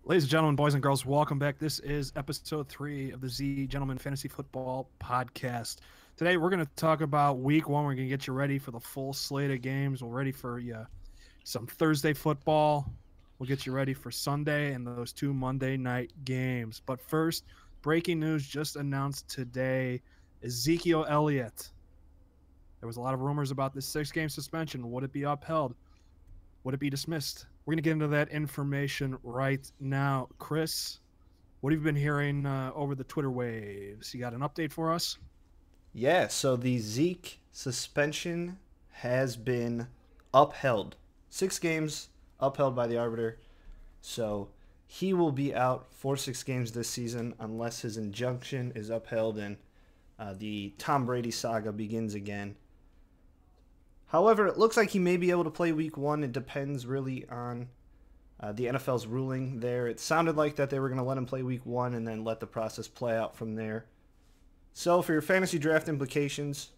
Ladies and gentlemen, boys and girls, welcome back. This is episode 3 of the Z Gentlemen Fantasy Football Podcast. Today, we're going to talk about week 1. We're going to get you ready for the full slate of games. We're ready for you some Thursday football. We'll get you ready for Sunday and those 2 Monday night games. But first, breaking news just announced today, Ezekiel Elliott. There was a lot of rumors about this 6-game suspension. Would it be upheld? Would it be dismissed? We're going to get into that information right now. Chris, what have you been hearing over the Twitter waves? You got an update for us? Yeah, so the Zeke suspension has been upheld. 6 games upheld by the arbiter. So he will be out for 6 games this season unless his injunction is upheld and the Tom Brady saga begins again. However, it looks like he may be able to play week 1. It depends really on the NFL's ruling there. It sounded like that they were going to let him play week 1 and then let the process play out from there. So for your fantasy draft implications,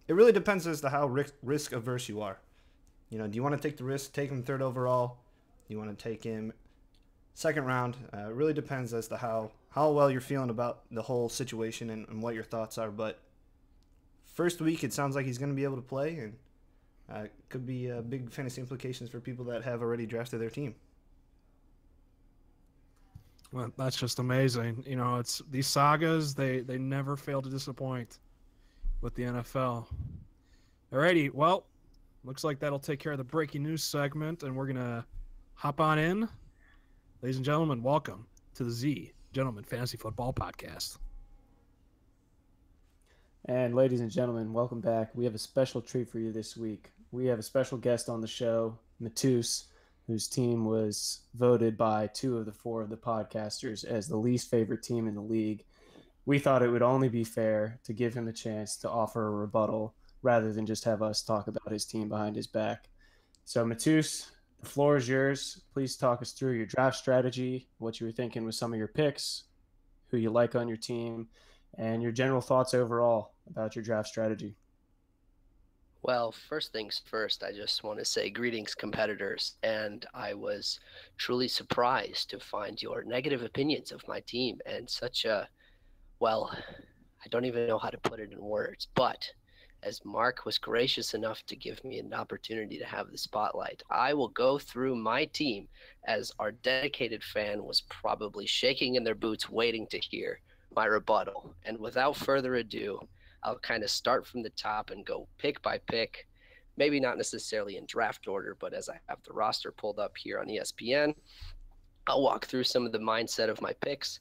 it really depends as to how risk averse you are. You know, do you want to take the risk, take him 3rd overall? Do you want to take him 2nd round? It really depends as to how well you're feeling about the whole situation and what your thoughts are. But first week, it sounds like he's going to be able to play, and could be big fantasy implications for people that have already drafted their team. Well, that's just amazing. You know, it's these sagas, they never fail to disappoint with the NFL. Alrighty, well, looks like that'll take care of the breaking news segment, and we're going to hop on in. Ladies and gentlemen, welcome to the Z Gentlemen Fantasy Football Podcast. And ladies and gentlemen, welcome back. We have a special treat for you this week. We have a special guest on the show, Mateusz, whose team was voted by 2 of the 4 of the podcasters as the least favorite team in the league. We thought it would only be fair to give him a chance to offer a rebuttal rather than just have us talk about his team behind his back. So Mateusz, the floor is yours. Please talk us through your draft strategy, what you were thinking with some of your picks, who you like on your team, and your general thoughts overall about your draft strategy. Well, first things first, I just want to say greetings, competitors, and I was truly surprised to find your negative opinions of my team and such a, well, I don't even know how to put it in words, but as Mark was gracious enough to give me an opportunity to have the spotlight, I will go through my team as our dedicated fan was probably shaking in their boots waiting to hear my rebuttal. And without further ado, I'll kind of start from the top and go pick by pick, maybe not necessarily in draft order, but as I have the roster pulled up here on ESPN, I'll walk through some of the mindset of my picks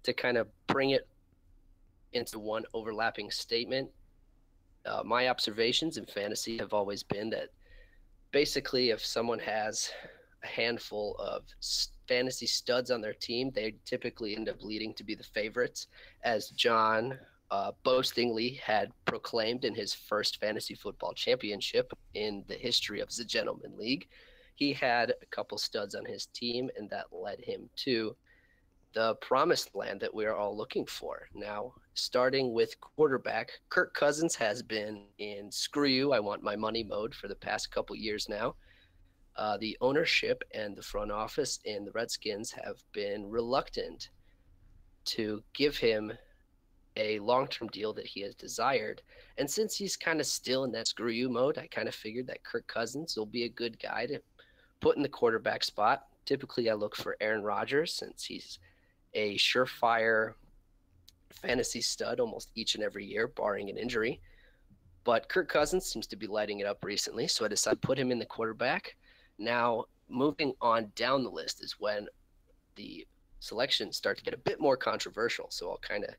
to kind of bring it into one overlapping statement. My observations in fantasy have always been that basically if someone has a handful of fantasy studs on their team, they typically end up leading to be the favorites, as John boastingly had proclaimed in his first fantasy football championship in the history of the Gentleman League. He had a couple studs on his team, and that led him to the promised land that we are all looking for. Now, starting with quarterback, Kirk Cousins has been in screw you, I want my money mode for the past couple years now. The ownership and the front office in the Redskins have been reluctant to give him a long-term deal that he has desired. And since he's kind of still in that screw you mode, I kind of figured that Kirk Cousins will be a good guy to put in the quarterback spot. Typically, I look for Aaron Rodgers since he's a surefire fantasy stud almost each and every year, barring an injury. But Kirk Cousins seems to be lighting it up recently, so I decided to put him in the quarterback. Now, moving on down the list is when the selections start to get a bit more controversial, so I'll kind of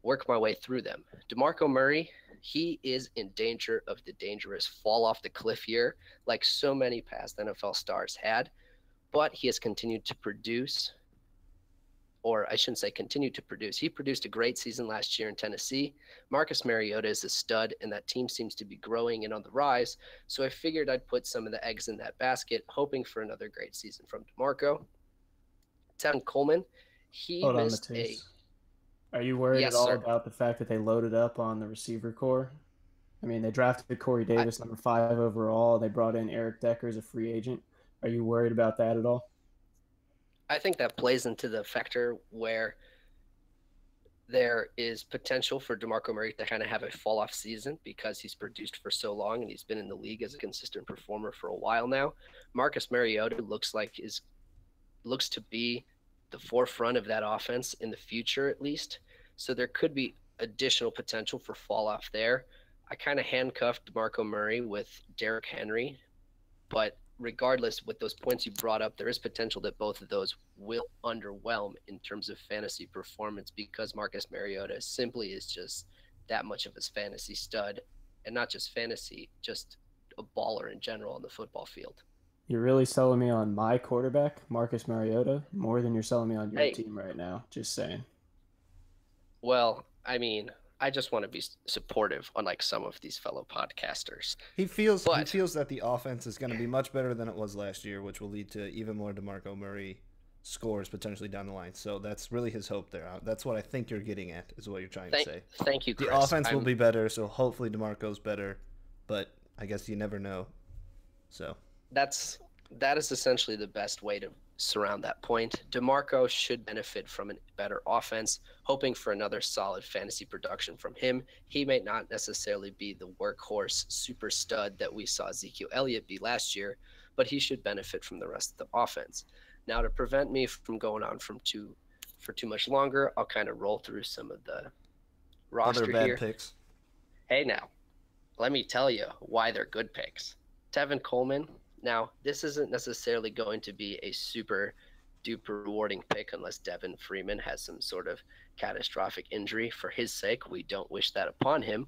work my way through them. DeMarco Murray, he is in danger of the dangerous fall off the cliff year, like so many past NFL stars had, but he has continued to produce, or I shouldn't say continued to produce. He produced a great season last year in Tennessee. Marcus Mariota is a stud, and that team seems to be growing and on the rise, so I figured I'd put some of the eggs in that basket, hoping for another great season from DeMarco. Tevin Coleman, he Hold on, missed Mateusz. Are you worried Yes, at all sir. about the fact that they loaded up on the receiver core? I mean, they drafted Corey Davis, number 5 overall. They brought in Eric Decker as a free agent. Are you worried about that at all? I think that plays into the factor where there is potential for DeMarco Murray to kind of have a fall off season because he's produced for so long and he's been in the league as a consistent performer for a while now. Marcus Mariota looks to be the forefront of that offense in the future, at least. So there could be additional potential for fall off there. I kind of handcuffed DeMarco Murray with Derrick Henry, but regardless, with those points you brought up, there is potential that both of those will underwhelm in terms of fantasy performance because Marcus Mariota simply is just that much of his fantasy stud, and not just fantasy, just a baller in general on the football field. You're really selling me on my quarterback, Marcus Mariota, more than you're selling me on your Hey. team right now. Just saying. Well, I mean, I just want to be supportive, unlike some of these fellow podcasters. He feels that the offense is going to be much better than it was last year, which will lead to even more DeMarco Murray scores potentially down the line. So that's really his hope there. That's what I think you're getting at, is what you're trying to say. Thank you, Chris. The offense will be better, so hopefully DeMarco's better, but I guess you never know. So that is essentially the best way to surround that point. DeMarco should benefit from a better offense, hoping for another solid fantasy production from him. He may not necessarily be the workhorse super stud that we saw Ezekiel Elliott be last year, but he should benefit from the rest of the offense. Now, to prevent me from going on for too much longer, I'll kind of roll through some of the roster other bad here. picks. Hey, now, let me tell you why they're good picks. Tevin Coleman. Now, this isn't necessarily going to be a super duper rewarding pick unless Devin Freeman has some sort of catastrophic injury. For his sake, we don't wish that upon him.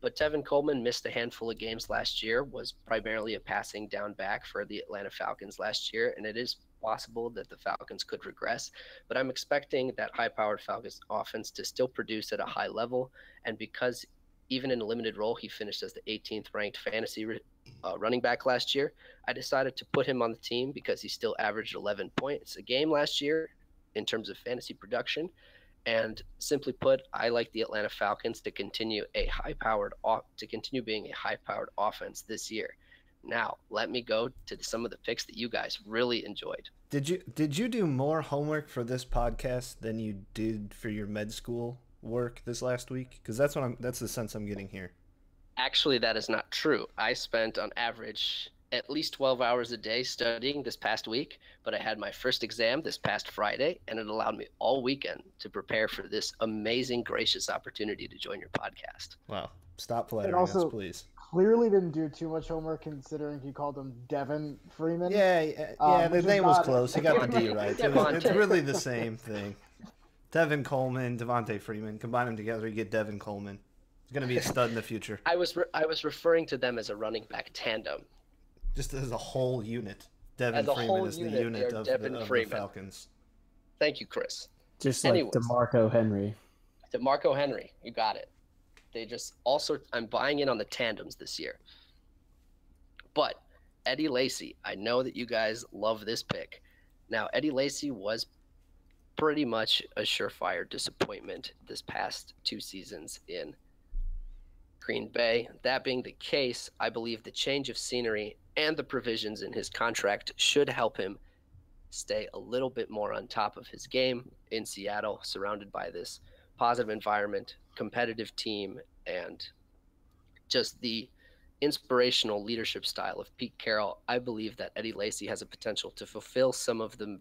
But Tevin Coleman missed a handful of games last year, was primarily a passing down back for the Atlanta Falcons last year, and it is possible that the Falcons could regress. But I'm expecting that high-powered Falcons offense to still produce at a high level, and because even in a limited role, he finished as the 18th ranked fantasy running back last year, I decided to put him on the team because he still averaged 11 points a game last year in terms of fantasy production. And simply put, I like the Atlanta Falcons to continue being a high-powered offense this year. Now, let me go to some of the picks that you guys really enjoyed. Did you do more homework for this podcast than you did for your med school work this last week? Because that's the sense I'm getting here. Actually, that is not true. I spent on average at least 12 hours a day studying this past week, but I had my first exam this past Friday, and it allowed me all weekend to prepare for this amazing, gracious opportunity to join your podcast. Wow. Stop flattering us, please. Clearly didn't do too much homework considering he called him Devin Freeman. Yeah, the name was close. He got the D right. It's really the same thing. Devin Coleman, Devontae Freeman. Combine them together, you get Devin Coleman. He's going to be a stud in the future. I was referring to them as a running back tandem. Just as a whole unit. Devin Freeman is the unit of the Falcons. Thank you, Chris. Just like DeMarco Henry. DeMarco Henry, you got it. I'm buying in on the tandems this year. But Eddie Lacy, I know that you guys love this pick. Now, Eddie Lacy was pretty much a surefire disappointment this past 2 seasons in Green Bay. That being the case, I believe the change of scenery and the provisions in his contract should help him stay a little bit more on top of his game in Seattle, surrounded by this positive environment, competitive team, and just the inspirational leadership style of Pete Carroll. I believe that Eddie Lacy has a potential to fulfill some of the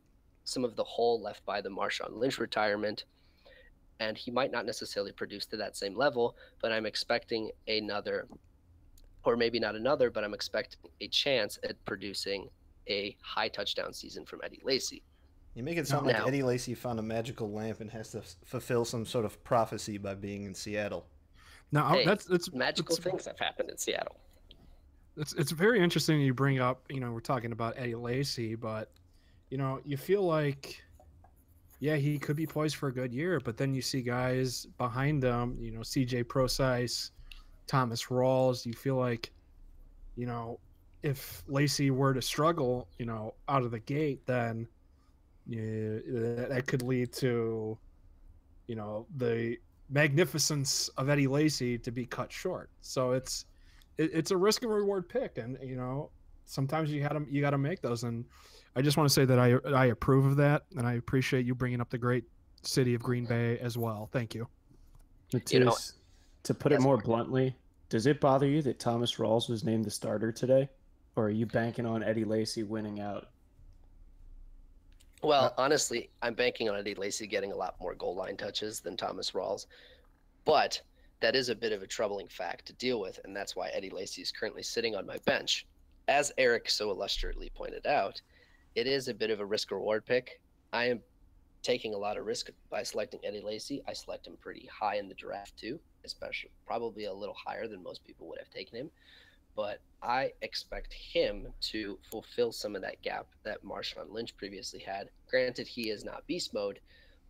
hole left by the Marshawn Lynch retirement, and he might not necessarily produce to that same level, but I'm expecting I'm expecting a chance at producing a high touchdown season from Eddie Lacy. You make it sound like Eddie Lacy found a magical lamp and has to fulfill some sort of prophecy by being in Seattle. No, hey, magical things have happened in Seattle. It's very interesting you bring up, we're talking about Eddie Lacy, but, you feel like, yeah, he could be poised for a good year, but then you see guys behind them, CJ Procise, Thomas Rawls. You feel like, if Lacy were to struggle, out of the gate, then that could lead to, the magnificence of Eddie Lacy to be cut short. So it's a risk and reward pick, and sometimes you got to make those. And I just want to say that I approve of that, and I appreciate you bringing up the great city of Green Bay as well. Thank you. Mateusz, to put it yes, more Mark. bluntly, does it bother you that Thomas Rawls was named the starter today? Or are you banking on Eddie Lacy winning out? Uh, Well, honestly, I'm banking on Eddie Lacy getting a lot more goal line touches than Thomas Rawls, but that is a bit of a troubling fact to deal with, and that's why Eddie Lacy is currently sitting on my bench. As Eric so illustratively pointed out, it is a bit of a risk reward pick. I am taking a lot of risk by selecting Eddie Lacy. I select him pretty high in the draft too, especially probably a little higher than most people would have taken him. But I expect him to fulfill some of that gap that Marshawn Lynch previously had. Granted, he is not beast mode,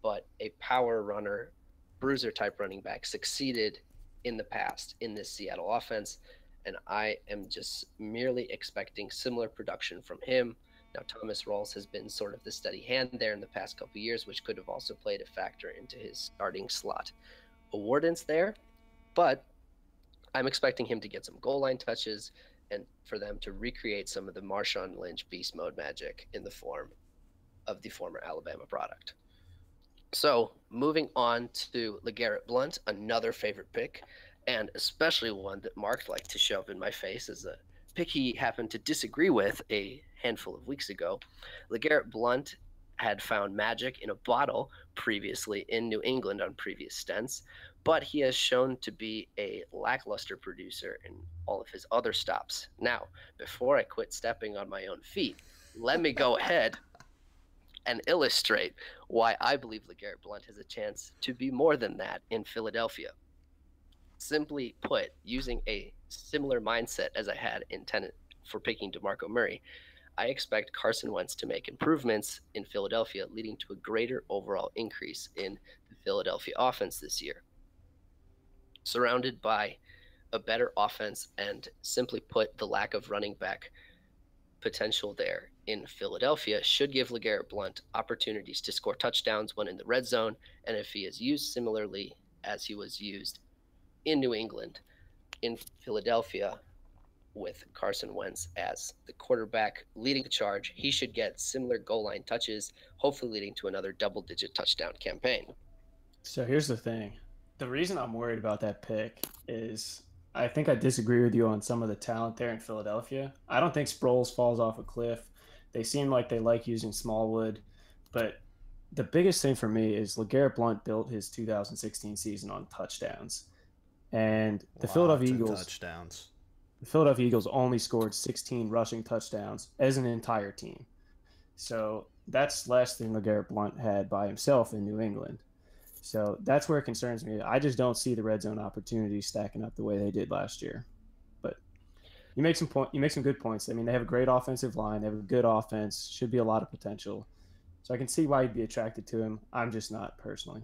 but a power runner, bruiser type running back succeeded in the past in this Seattle offense. And I am just merely expecting similar production from him. Now, Thomas Rawls has been sort of the steady hand there in the past couple of years, which could have also played a factor into his starting slot awardance there. But I'm expecting him to get some goal line touches and for them to recreate some of the Marshawn Lynch beast mode magic in the form of the former Alabama product. So moving on to LeGarrette Blount, another favorite pick, and especially one that Mark liked to shove in my face as a pick he happened to disagree with a handful of weeks ago. LeGarrette Blount had found magic in a bottle previously in New England on previous stints, but he has shown to be a lackluster producer in all of his other stops. Now, before I quit stepping on my own feet, let me go ahead and illustrate why I believe LeGarrette Blount has a chance to be more than that in Philadelphia. Simply put, using a similar mindset as I had intended for picking DeMarco Murray, I expect Carson Wentz to make improvements in Philadelphia, leading to a greater overall increase in the Philadelphia offense this year. Surrounded by a better offense and simply put, the lack of running back potential there in Philadelphia should give LeGarrette Blount opportunities to score touchdowns when in the red zone, and if he is used similarly as he was used in New England, in Philadelphia, with Carson Wentz as the quarterback leading the charge, he should get similar goal line touches, hopefully leading to another double-digit touchdown campaign. So here's the thing. The reason I'm worried about that pick is I think I disagree with you on some of the talent there in Philadelphia. I don't think Sproles falls off a cliff. They seem like they like using Smallwood, but the biggest thing for me is LeGarrette Blount built his 2016 season on touchdowns. And touchdowns. the Philadelphia Eagles only scored 16 rushing touchdowns as an entire team. So that's less than LeGarrette Blount had by himself in New England. So that's where it concerns me. I just don't see the red zone opportunities stacking up the way they did last year. But you make some good points. I mean, they have a great offensive line, they have a good offense, should be a lot of potential. So I can see why you'd be attracted to him. I'm just not personally.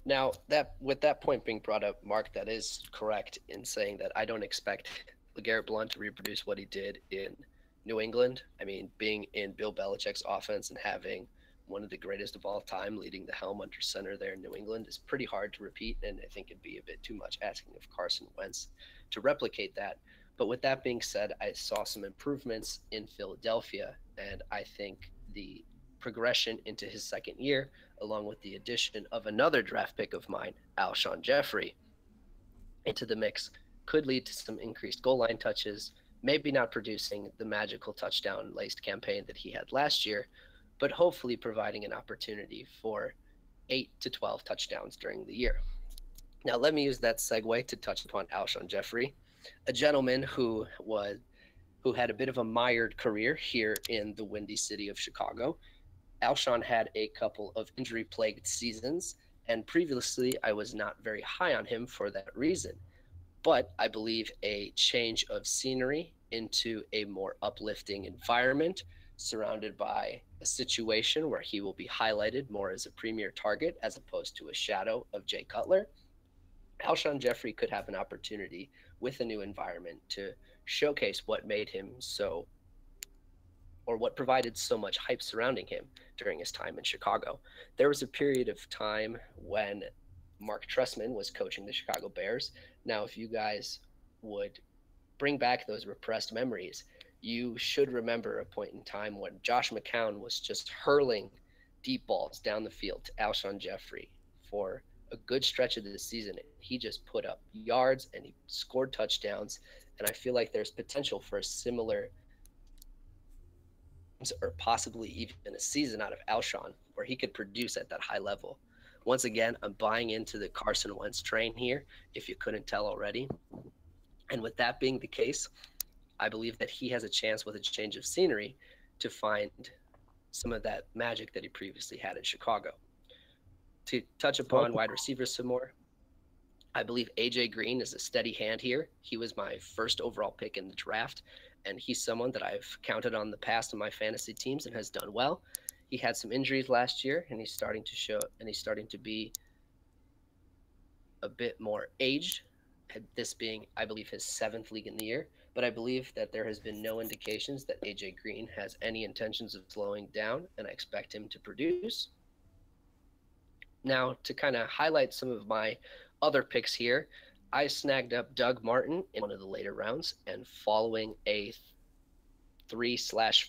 Now, that with that point being brought up, Mark, that is correct in saying that I don't expect LeGarrette Blount to reproduce what he did in New England. I mean, being in Bill Belichick's offense and having one of the greatest of all time leading the helm under center there in New England is pretty hard to repeat, and I think it'd be a bit too much asking of Carson Wentz to replicate that. But with that being said, I saw some improvements in Philadelphia, and I think the progression into his second year, along with the addition of another draft pick of mine, Alshon Jeffrey, into the mix, could lead to some increased goal line touches, maybe not producing the magical touchdown-laced campaign that he had last year, but hopefully providing an opportunity for 8 to 12 touchdowns during the year. Now, let me use that segue to touch upon Alshon Jeffrey, a gentleman who had a bit of a mired career here in the windy city of Chicago. Alshon had a couple of injury-plagued seasons, and previously I was not very high on him for that reason. But I believe a change of scenery into a more uplifting environment, surrounded by a situation where he will be highlighted more as a premier target as opposed to a shadow of Jay Cutler, Alshon Jeffrey could have an opportunity with a new environment to showcase what made him so, or what provided so much hype surrounding him during his time in Chicago. There was a period of time when Mark Trestman was coaching the Chicago Bears. Now, if you guys would bring back those repressed memories, you should remember a point in time when Josh McCown was just hurling deep balls down the field to Alshon Jeffrey for a good stretch of this season. He just put up yards and he scored touchdowns. And I feel like there's potential for a similar or possibly even a season out of Alshon where he could produce at that high level. Once again, I'm buying into the Carson Wentz train here, if you couldn't tell already. And with that being the case, I believe that he has a chance with a change of scenery to find some of that magic that he previously had in Chicago. To touch upon wide receivers some more, I believe A.J. Green is a steady hand here. He was my first overall pick in the draft, and he's someone that I've counted on the past of my fantasy teams and has done well. He had some injuries last year, and he's starting to be a bit more aged, this being, I believe, his 7th league in the year. But I believe that there has been no indications that A.J. Green has any intentions of slowing down, and I expect him to produce. Now, to kind of highlight some of my other picks here, I snagged up Doug Martin in one of the later rounds, and following a 3/,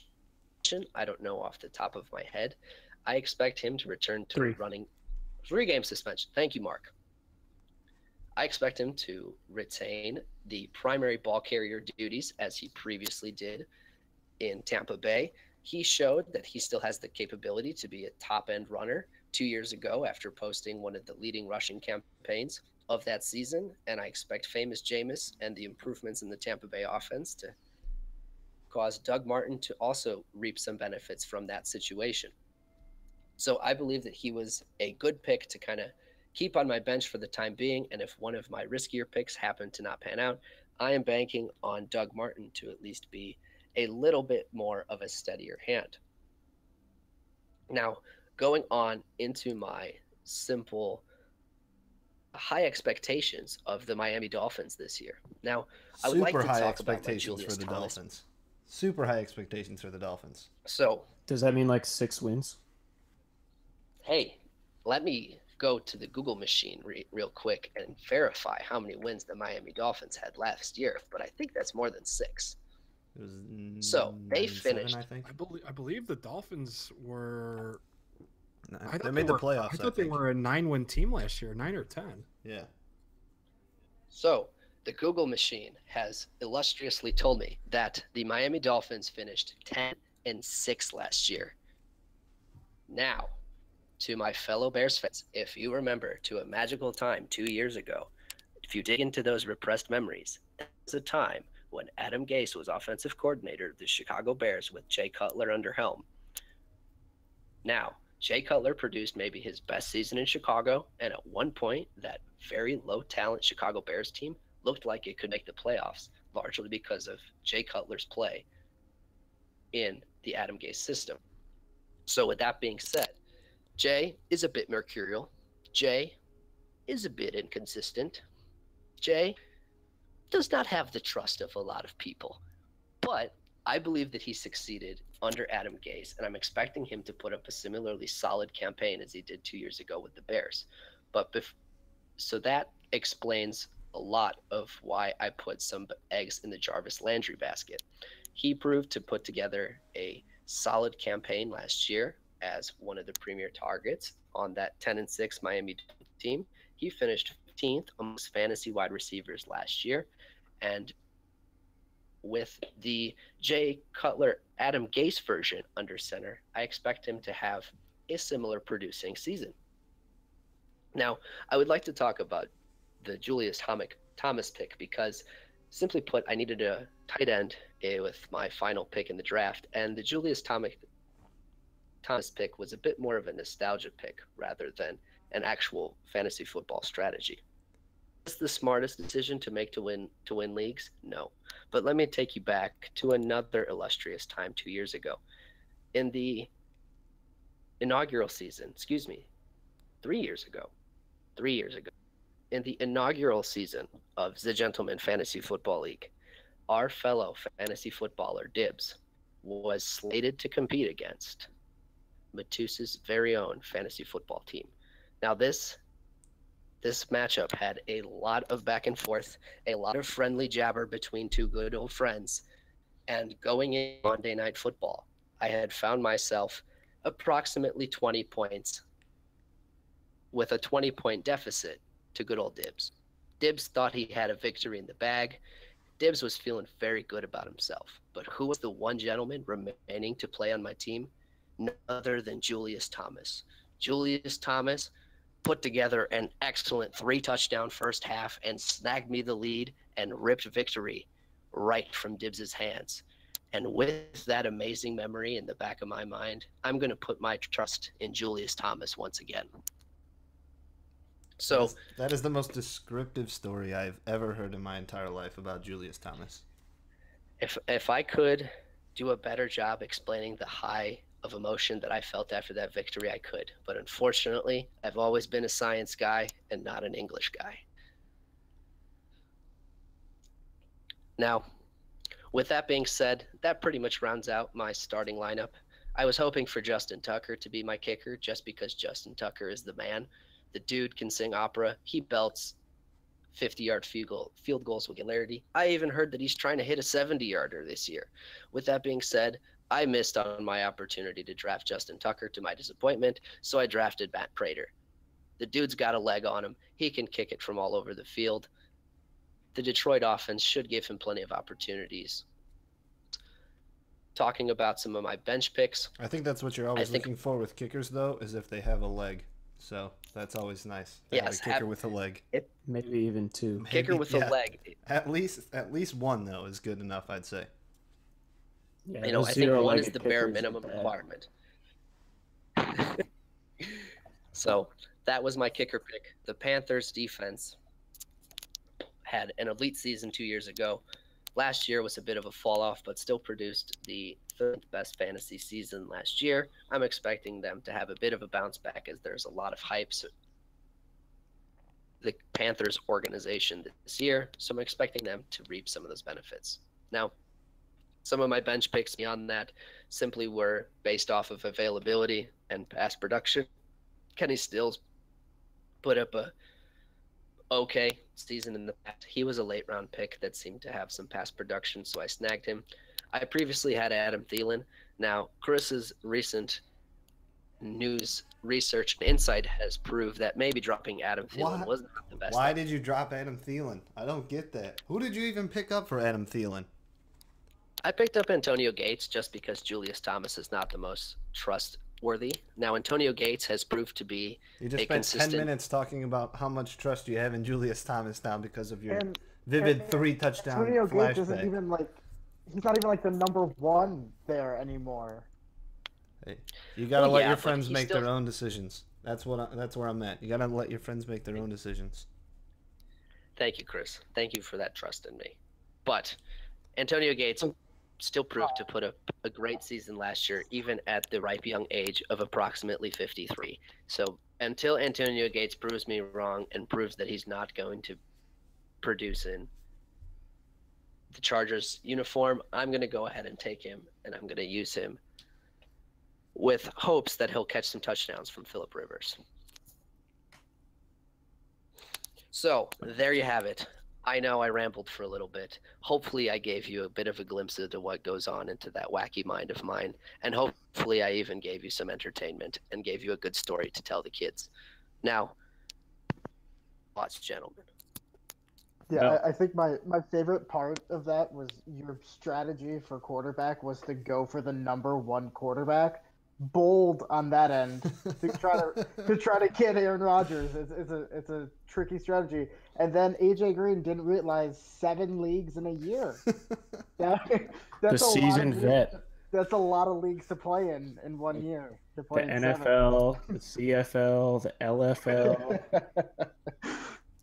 I don't know off the top of my head, I expect him to return to running 3-game suspension. Thank you, Mark. I expect him to retain the primary ball carrier duties as he previously did in Tampa Bay. He showed that he still has the capability to be a top-end runner 2 years ago after posting one of the leading rushing campaigns of that season, and I expect famous Jameis and the improvements in the Tampa Bay offense to cause Doug Martin to also reap some benefits from that situation. So I believe that he was a good pick to kind of keep on my bench for the time being, and if one of my riskier picks happened to not pan out, I am banking on Doug Martin to at least be a little bit more of a steadier hand. Now, going on into my simple high expectations of the Miami Dolphins this year. Now, I would like to talk about my Julius Thomas. Dolphins. Super high expectations for the Dolphins. So, does that mean like 6 wins? Hey, let me go to the Google machine real quick and verify how many wins the Miami Dolphins had last year, but I think that's more than 6. It was so they finished. I think. I believe the Dolphins were. They made the playoffs. I thought they were a 9-win team last year, 9 or 10. Yeah. So the Google machine has illustriously told me that the Miami Dolphins finished 10-6 last year. Now, to my fellow Bears fans, if you remember to a magical time 2 years ago, if you dig into those repressed memories, that was a time when Adam Gase was offensive coordinator of the Chicago Bears with Jay Cutler under helm. Now, Jay Cutler produced maybe his best season in Chicago, and at one point, that very low-talent Chicago Bears team looked like it could make the playoffs, largely because of Jay Cutler's play in the Adam Gase system. So with that being said, Jay is a bit mercurial. Jay is a bit inconsistent. Jay does not have the trust of a lot of people. But I believe that he succeeded under Adam Gase, and I'm expecting him to put up a similarly solid campaign as he did 2 years ago with the Bears. So that explains a lot of why I put some eggs in the Jarvis Landry basket. He proved to put together a solid campaign last year as one of the premier targets on that 10-6 Miami team. He finished 15th amongst fantasy wide receivers last year, and with the Jay Cutler Adam Gase version under center, I expect him to have a similar producing season. Now, I would like to talk about the Julius Thomas pick because, simply put, I needed a tight end with my final pick in the draft, and the Julius Thomas pick was a bit more of a nostalgia pick rather than an actual fantasy football strategy. Is the smartest decision to make to win leagues? No. But let me take you back to another illustrious time 2 years ago. In the inaugural season, 3 years ago. In the inaugural season of the Gentlemen Fantasy Football League, our fellow fantasy footballer Dibs was slated to compete against Mateusz's very own fantasy football team. Now this matchup had a lot of back and forth, a lot of friendly jabber between two good old friends, And going in Monday Night Football, I had found myself approximately 20 points with a 20-point deficit to good old Dibs. Dibs thought he had a victory in the bag. Dibs was feeling very good about himself. But who was the one gentleman remaining to play on my team? None other than Julius Thomas. Julius Thomas put together an excellent 3-touchdown first half and snagged me the lead and ripped victory right from Dibs's hands. And with that amazing memory in the back of my mind, I'm going to put my trust in Julius Thomas once again. So that is the most descriptive story I've ever heard in my entire life about Julius Thomas. If I could do a better job explaining the high of emotion that I felt after that victory, I could. But unfortunately, I've always been a science guy and not an English guy. Now, with that being said, that pretty much rounds out my starting lineup. I was hoping for Justin Tucker to be my kicker just because Justin Tucker is the man. The dude can sing opera. He belts 50-yard field goals with hilarity. I even heard that he's trying to hit a 70-yarder this year. With that being said, I missed on my opportunity to draft Justin Tucker to my disappointment, so I drafted Matt Prater. The dude's got a leg on him. He can kick it from all over the field. The Detroit offense should give him plenty of opportunities. Talking about some of my bench picks. I think that's what you're always looking for with kickers, though, is if they have a leg. So that's always nice. To have a kicker with a leg. Maybe even two. Kicker with a leg. At least one, though, is good enough, I'd say. Yeah, I think one is the bare minimum requirement. So that was my kicker pick. The Panthers defense had an elite season 2 years ago. Last year was a bit of a fall off, but still produced the third best fantasy season last year. I'm expecting them to have a bit of a bounce back as there's a lot of hype. So the Panthers organization this year, so I'm expecting them to reap some of those benefits. Now, some of my bench picks beyond that simply were based off of availability and pass production. Kenny Stills put up a okay season in the past. He was a late round pick that seemed to have some pass production, so I snagged him. I previously had Adam Thielen. Now, Chris's recent news research and insight has proved that maybe dropping Adam Thielen was not the best. Why did you drop Adam Thielen? I don't get that. Who did you even pick up for Adam Thielen? I picked up Antonio Gates just because Julius Thomas is not the most trustworthy. Now, Antonio Gates has proved to be You just spent 10 minutes talking about how much trust you have in Julius Thomas now because of your vivid 3-touchdown Antonio flashback. Gates isn't even he's not even like the number one there anymore. Hey, you gotta let your friends make their own decisions. That's where I'm at. You gotta let your friends make their own decisions. Thank you, Chris. Thank you for that trust in me. But Antonio Gates still proved to put up a great season last year, even at the ripe young age of approximately 53. So until Antonio Gates proves me wrong and proves that he's not going to produce in the Chargers uniform, I'm going to go ahead and take him, and I'm going to use him with hopes that he'll catch some touchdowns from Phillip Rivers. So there you have it. I know I rambled for a little bit. Hopefully I gave you a bit of a glimpse into what goes on into that wacky mind of mine. And hopefully I even gave you some entertainment and gave you a good story to tell the kids. Now, thoughts, gentlemen. Yeah, I think my favorite part of that was your strategy for quarterback was to go for the number one quarterback. Bold on that end to try to get Aaron Rodgers. It's a tricky strategy. And then AJ Green didn't realize 7 leagues in a year. That's the seasoned vet. That's a lot of leagues to play in 1 year. To play the in NFL, 7. The CFL, the LFL.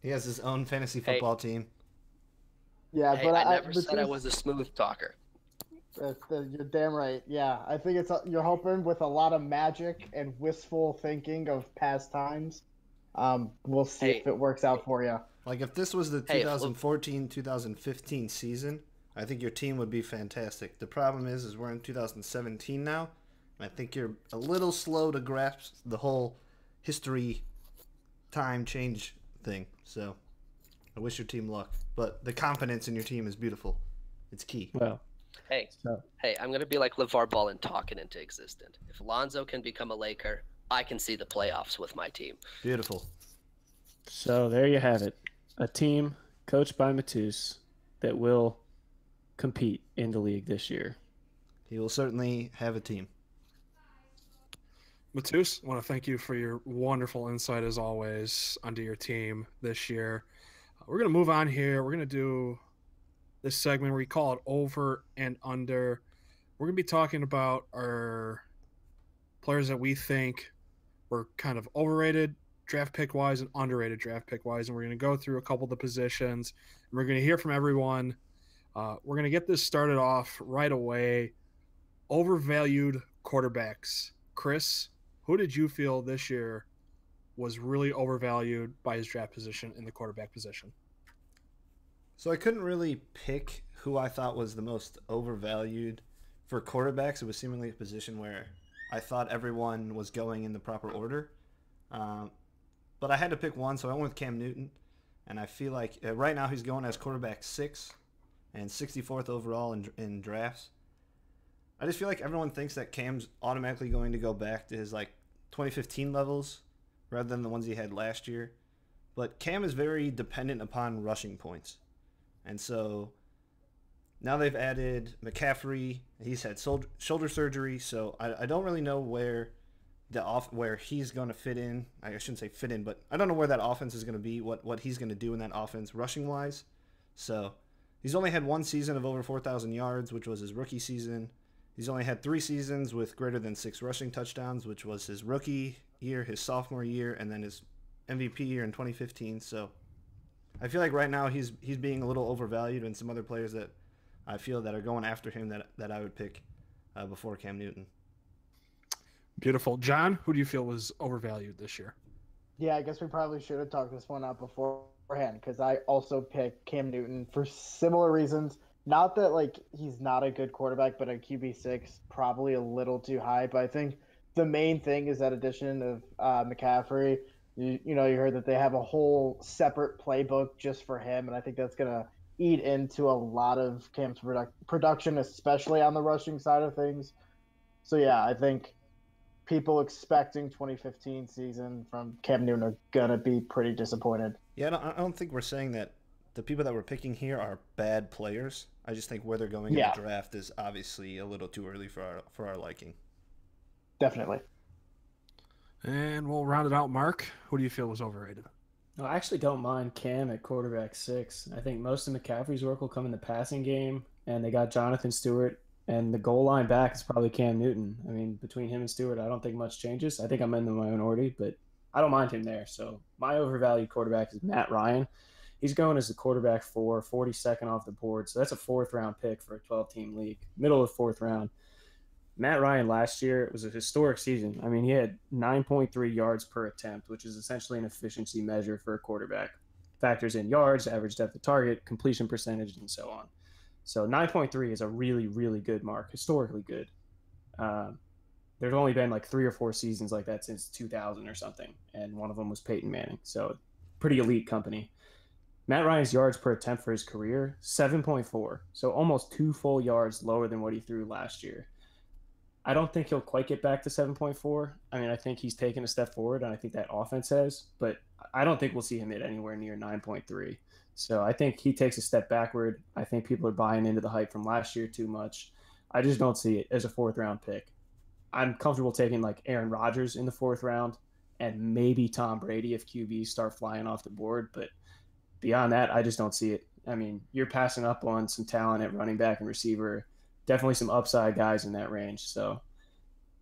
He has his own fantasy football team. Yeah, hey, but I never said I was a smooth talker. You're damn right. Yeah, I think you're hoping with a lot of magic and wistful thinking of past times. We'll see if it works out for you. Like if this was the 2014-2015 season, I think your team would be fantastic. The problem is we're in 2017 now, and I think you're a little slow to grasp the whole history time change thing. So I wish your team luck, but the confidence in your team is beautiful. It's key. Well, Hey, So, hey, I'm going to be like LeVar Ball and talk it into existence. If Lonzo can become a Laker, I can see the playoffs with my team. Beautiful. so there you have it. A team coached by Mateusz that will compete in the league this year. He will certainly have a team. Mateusz, I want to thank you for your wonderful insight as always onto your team this year. We're going to move on here. We're going to do this segment where we call it over and under. We're going to be talking about our players that we think were kind of overrated draft pick wise and underrated draft pick wise. And we're going to go through a couple of the positions. And we're going to hear from everyone. We're going to get this started off right away. Overvalued quarterbacks. Chris, who did you feel this year was really overvalued by his draft position in the quarterback position? So I couldn't really pick who I thought was the most overvalued for quarterbacks. It was seemingly a position where I thought everyone was going in the proper order. But I had to pick one, so I went with Cam Newton. And I feel like right now he's going as quarterback 6 and 64th overall in drafts. I just feel like everyone thinks that Cam's automatically going to go back to his 2015 levels rather than the ones he had last year. But Cam is very dependent upon rushing points. And so now they've added McCaffrey. He's had shoulder surgery, so I don't really know where where he's going to fit in. I shouldn't say fit in, but I don't know where that offense is going to be, what he's going to do in that offense rushing-wise. So he's only had one season of over 4,000 yards, which was his rookie season. He's only had 3 seasons with greater than 6 rushing touchdowns, which was his rookie year, his sophomore year, and then his MVP year in 2015. So I feel like right now he's being a little overvalued, and some other players that I feel that are going after him that I would pick before Cam Newton. Beautiful. John, who do you feel was overvalued this year? Yeah, I guess we probably should have talked this one out beforehand because I also picked Cam Newton for similar reasons. Not that he's not a good quarterback, but a QB6 probably a little too high. But I think the main thing is that addition of McCaffrey. You heard that they have a whole separate playbook just for him, and I think that's gonna eat into a lot of Cam's production, especially on the rushing side of things. So yeah, I think people expecting 2015 season from Cam Newton are gonna be pretty disappointed. Yeah, I don't think we're saying that the people that we're picking here are bad players. I just think where they're going in the draft is obviously a little too early for our liking. Definitely. And we'll round it out. Mark, who do you feel was overrated? No, I actually don't mind Cam at quarterback 6. I think most of McCaffrey's work will come in the passing game, and they got Jonathan Stewart, and the goal line back is probably Cam Newton. I mean, between him and Stewart, I don't think much changes. I think I'm in the minority, but I don't mind him there. So my overvalued quarterback is Matt Ryan. He's going as the quarterback 4, 42nd off the board. So that's a 4th-round pick for a 12-team league, middle of the 4th round. Matt Ryan last year, it was a historic season. I mean, he had 9.3 yards per attempt, which is essentially an efficiency measure for a quarterback. Factors in yards, average depth of target, completion percentage, and so on. So 9.3 is a really, really good mark, historically good. There's only been 3 or 4 seasons like that since 2000 or something, and one of them was Peyton Manning. So pretty elite company. Matt Ryan's yards per attempt for his career, 7.4. So almost 2 full yards lower than what he threw last year. I don't think he'll quite get back to 7.4. I mean, I think he's taken a step forward, and I think that offense has, but I don't think we'll see him hit anywhere near 9.3. So I think he takes a step backward. I think people are buying into the hype from last year too much. I just don't see it as a 4th-round pick. I'm comfortable taking Aaron Rodgers in the 4th round and maybe Tom Brady if QBs start flying off the board, but beyond that, I just don't see it. I mean, you're passing up on some talent at running back and receiver. Definitely some upside guys in that range. So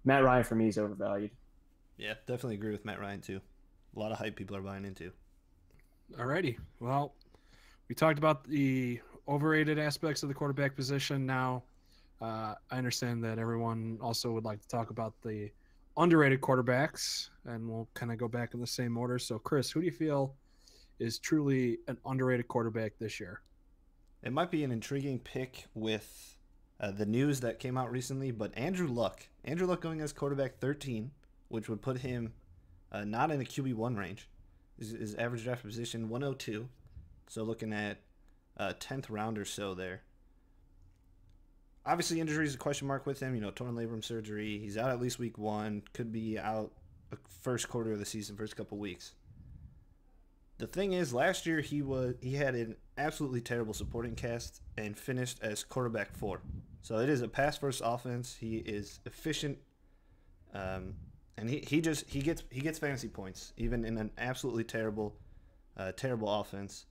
Matt Ryan for me is overvalued. Yeah, definitely agree with Matt Ryan too. A lot of hype people are buying into. Alrighty. Well, we talked about the overrated aspects of the quarterback position. Now, I understand that everyone also would like to talk about the underrated quarterbacks, and we'll kind of go back in the same order. So, Chris, who do you feel is truly an underrated quarterback this year? It might be an intriguing pick with the news that came out recently, but Andrew Luck. Andrew Luck going as quarterback 13, which would put him not in the QB1 range. His average draft position 102. So looking at 10th round or so there. obviously injury is a question mark with him. Torn labrum surgery. He's out at least week 1. Could be out the first quarter of the season, first couple weeks. The thing is, last year he had an absolutely terrible supporting cast and finished as quarterback 4. So it is a pass first offense. He is efficient, and he gets fantasy points even in an absolutely terrible offense.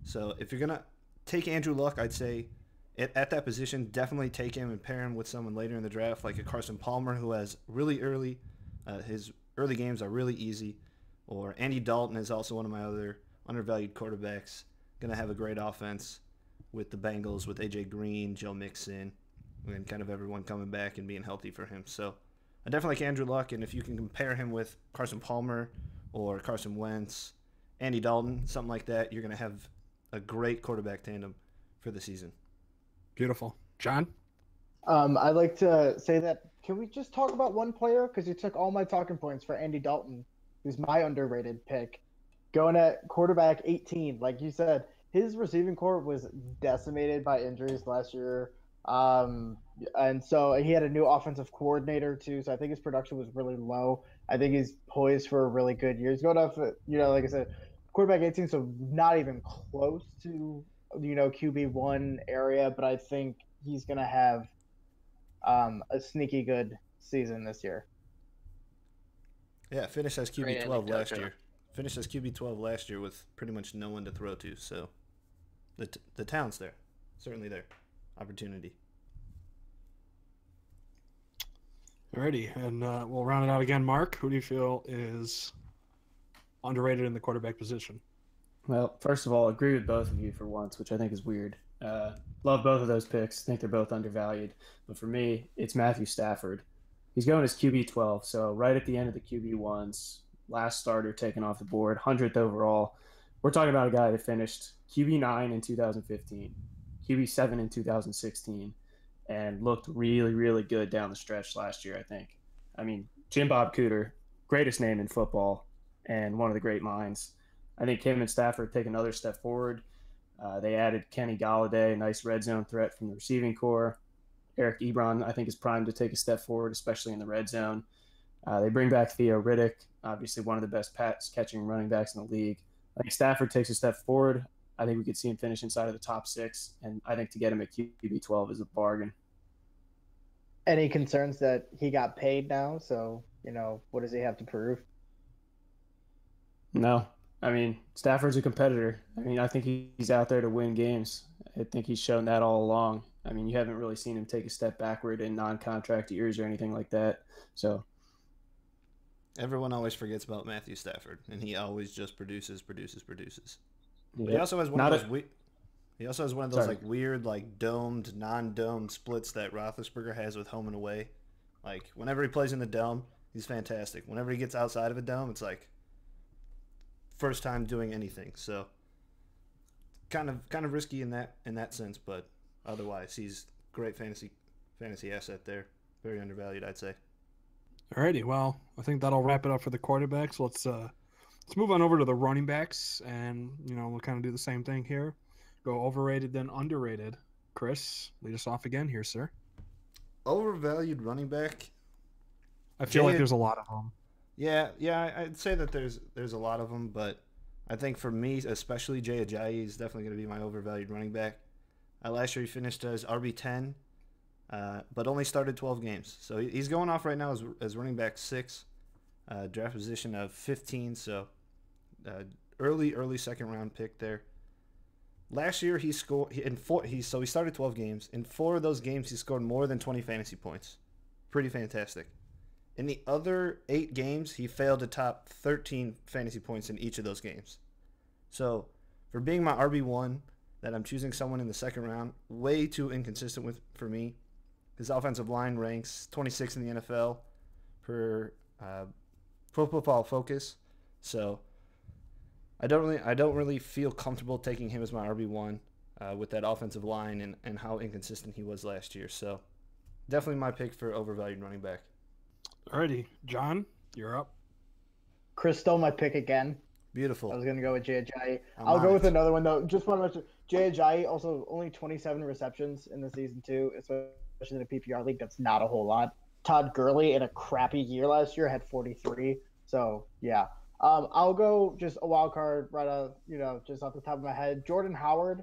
So if you're gonna take Andrew Luck, I'd say at that position definitely take him and pair him with someone later in the draft like a Carson Palmer who has really early. His early games are really easy. Or Andy Dalton is also one of my other undervalued quarterbacks. Going to have a great offense with the Bengals, with A.J. Green, Joe Mixon, and kind of everyone coming back and being healthy for him. So I definitely like Andrew Luck, and if you can compare him with Carson Palmer or Carson Wentz, Andy Dalton, something like that, you're going to have a great quarterback tandem for the season. Beautiful. John? I'd like to say that, can we just talk about one player? Because you took all my talking points for Andy Dalton, who's my underrated pick, going at quarterback 18. Like you said, his receiving corps was decimated by injuries last year. And so he had a new offensive coordinator too. So I think his production was really low. I think he's poised for a really good year. He's going off, like I said, quarterback 18, so not even close to, QB1 area, but I think he's going to have a sneaky good season this year. Yeah, finished as QB12 last year. Finished as QB12 last year with pretty much no one to throw to. So the talent's there. Certainly there. Opportunity. Alrighty, and we'll round it out again. Mark, who do you feel is underrated in the quarterback position? Well, first of all, I agree with both of you for once, which I think is weird. Love both of those picks. Think they're both undervalued. But for me, it's Matthew Stafford. He's going as QB12, so right at the end of the QB1s, last starter taken off the board, 100th overall. We're talking about a guy that finished QB9 in 2015, QB7 in 2016, and looked really, really good down the stretch last year, I think. I mean, Jim Bob Cooter, greatest name in football and one of the great minds. I think him and Stafford take another step forward. They added Kenny Galladay, a nice red zone threat from the receiving corps. Eric Ebron, I think, is primed to take a step forward, especially in the red zone. They bring back Theo Riddick, obviously one of the best pass-catching running backs in the league. I think Stafford takes a step forward. I think we could see him finish inside of the top 6, and I think to get him at QB12 is a bargain. Any concerns that he got paid now? So, what does he have to prove? No. I mean, Stafford's a competitor. I mean, I think he's out there to win games. I think he's shown that all along. I mean, you haven't really seen him take a step backward in non-contract years or anything like that. So everyone always forgets about Matthew Stafford, and he always just produces. Yep. He also has one of those like weird, like domed, non-domed splits that Roethlisberger has with home and away. Like whenever he plays in the dome, he's fantastic. Whenever he gets outside of a dome, it's like first time doing anything. So kind of risky in that sense, but otherwise he's great fantasy asset there. Very undervalued, I'd say. Alrighty, well, I think that'll wrap it up for the quarterbacks. Let's move on over to the running backs, and we'll kind of do the same thing here. Go overrated then underrated. Chris, lead us off again here, sir. Overvalued running back. I feel like there's a lot of them. Yeah, I'd say that there's a lot of them, but I think for me, especially Jay Ajayi is definitely going to be my overvalued running back. Last year he finished as RB10, but only started 12 games. So he's going off right now as running back 6, draft position of 15, so early second round pick there. Last year he scored he started 12 games. In 4 of those games he scored more than 20 fantasy points. Pretty fantastic. In the other 8 games, he failed to top 13 fantasy points in each of those games. So, for being my RB1, that I'm choosing someone in the second round, way too inconsistent for me. His offensive line ranks 26 in the NFL per Pro Football Focus. So, I don't really feel comfortable taking him as my RB1 with that offensive line and how inconsistent he was last year. So, definitely my pick for overvalued running back. Alrighty, John, you're up. Chris stole my pick again. Beautiful. I was going to go with Jay Ajayi. I'll go with another one, though. Just want to mention, Jay Ajayi also only 27 receptions in the season, too, especially especially in a PPR league. That's not a whole lot. Todd Gurley in a crappy year last year had 43. So yeah, I'll go just a wild card right out, just off the top of my head. Jordan Howard.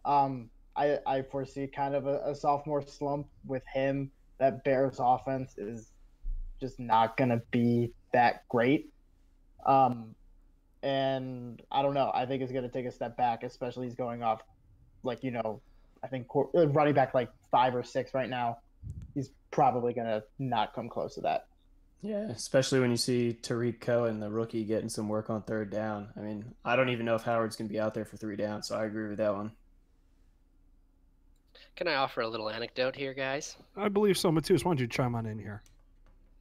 I foresee kind of a sophomore slump with him. That Bears offense is just not going to be that great. And I don't know. I think it's going to take a step back, especially he's going off, I think running back like 5 or 6 right now. He's probably going to not come close to that. Yeah, especially when you see Tariq Cohen, the rookie, getting some work on third down. I mean, I don't even know if Howard's going to be out there for 3 downs, so I agree with that one. Can I offer a little anecdote here, guys? I believe so. Mateusz, why don't you chime on in here?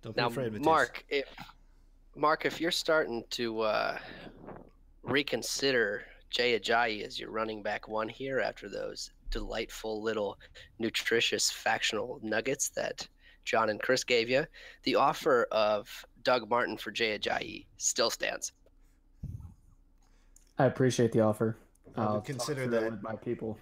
Don't be afraid, Mateusz. Mark, if you're starting to reconsider Jay Ajayi as your running back 1 here after those delightful little nutritious factional nuggets that John and Chris gave you, the offer of Doug Martin for Jay Ajayi still stands. I appreciate the offer. I'll consider that with my people.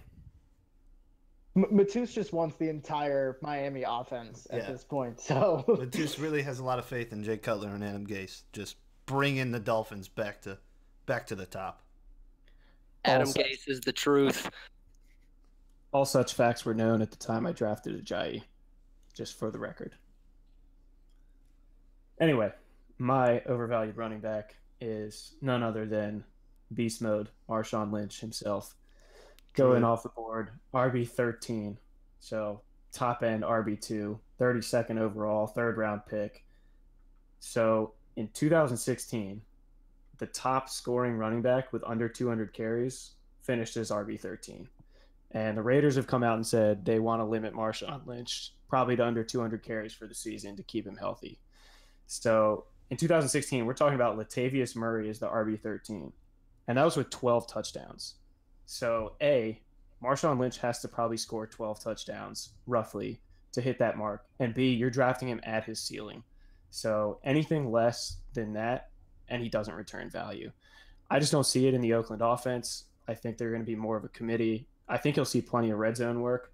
Mateusz just wants the entire Miami offense at this point. So Mateusz really has a lot of faith in Jay Cutler and Adam Gase. Just bringing the Dolphins back to the top. Adam Gase is the truth. All such facts were known at the time I drafted Ajayi, just for the record. Anyway, my overvalued running back is none other than Beast Mode, Marshawn Lynch himself. Going off the board, RB13, so top end RB2, 32nd overall, 3rd round pick. So in 2016, the top scoring running back with under 200 carries finished as RB13. And the Raiders have come out and said they want to limit Marshawn Lynch probably to under 200 carries for the season to keep him healthy. So in 2016, we're talking about Latavius Murray as the RB13, and that was with 12 touchdowns. So A, Marshawn Lynch has to probably score 12 touchdowns roughly to hit that mark. And B, you're drafting him at his ceiling. So anything less than that, and he doesn't return value. I just don't see it in the Oakland offense. I think they're going to be more of a committee. I think he'll see plenty of red zone work,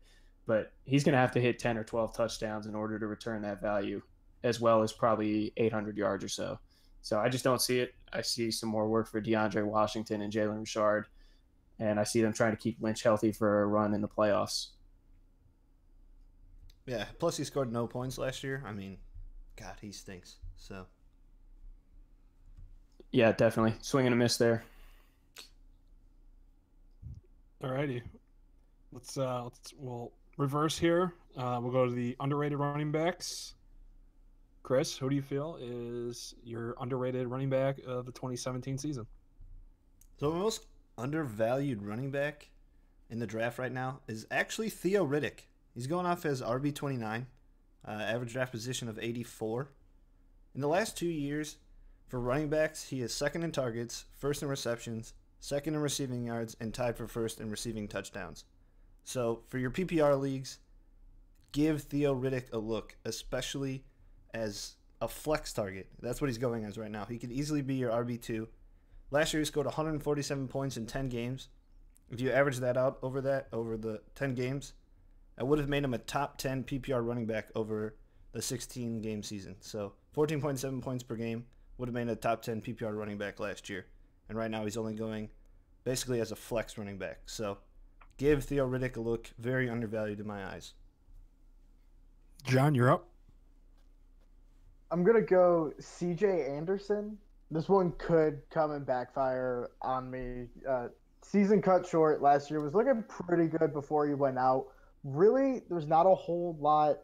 but he's going to have to hit 10 or 12 touchdowns in order to return that value, as well as probably 800 yards or so. So I just don't see it. I see some more work for DeAndre Washington and Jalen Richard. And I see them trying to keep Lynch healthy for a run in the playoffs. Yeah, plus he scored no points last year. I mean, God, he stinks. So. Yeah, definitely. Swing and a miss there. Alrighty. We'll reverse here. We'll go to the underrated running backs. Chris, who do you feel is your underrated running back of the 2017 season? So the most undervalued running back in the draft right now is actually Theo Riddick. He's going off as RB29, average draft position of 84. In the last 2 years, for running backs, he is 2nd in targets, 1st in receptions, 2nd in receiving yards, and tied for 1st in receiving touchdowns. So for your PPR leagues, give Theo Riddick a look, especially as a flex target. That's what he's going as right now. He could easily be your RB2. Last year he scored 147 points in 10 games. If you average that out over the 10 games, that would have made him a top 10 PPR running back over the 16-game season. So 14.7 points per game would have made a top 10 PPR running back last year. And right now he's only going basically as a flex running back. So give Theo Riddick a look. Very undervalued in my eyes. John, you're up. I'm going to go CJ Anderson. This one could come and backfire on me. Season cut short last year, was looking pretty good before he went out. Really, there's not a whole lot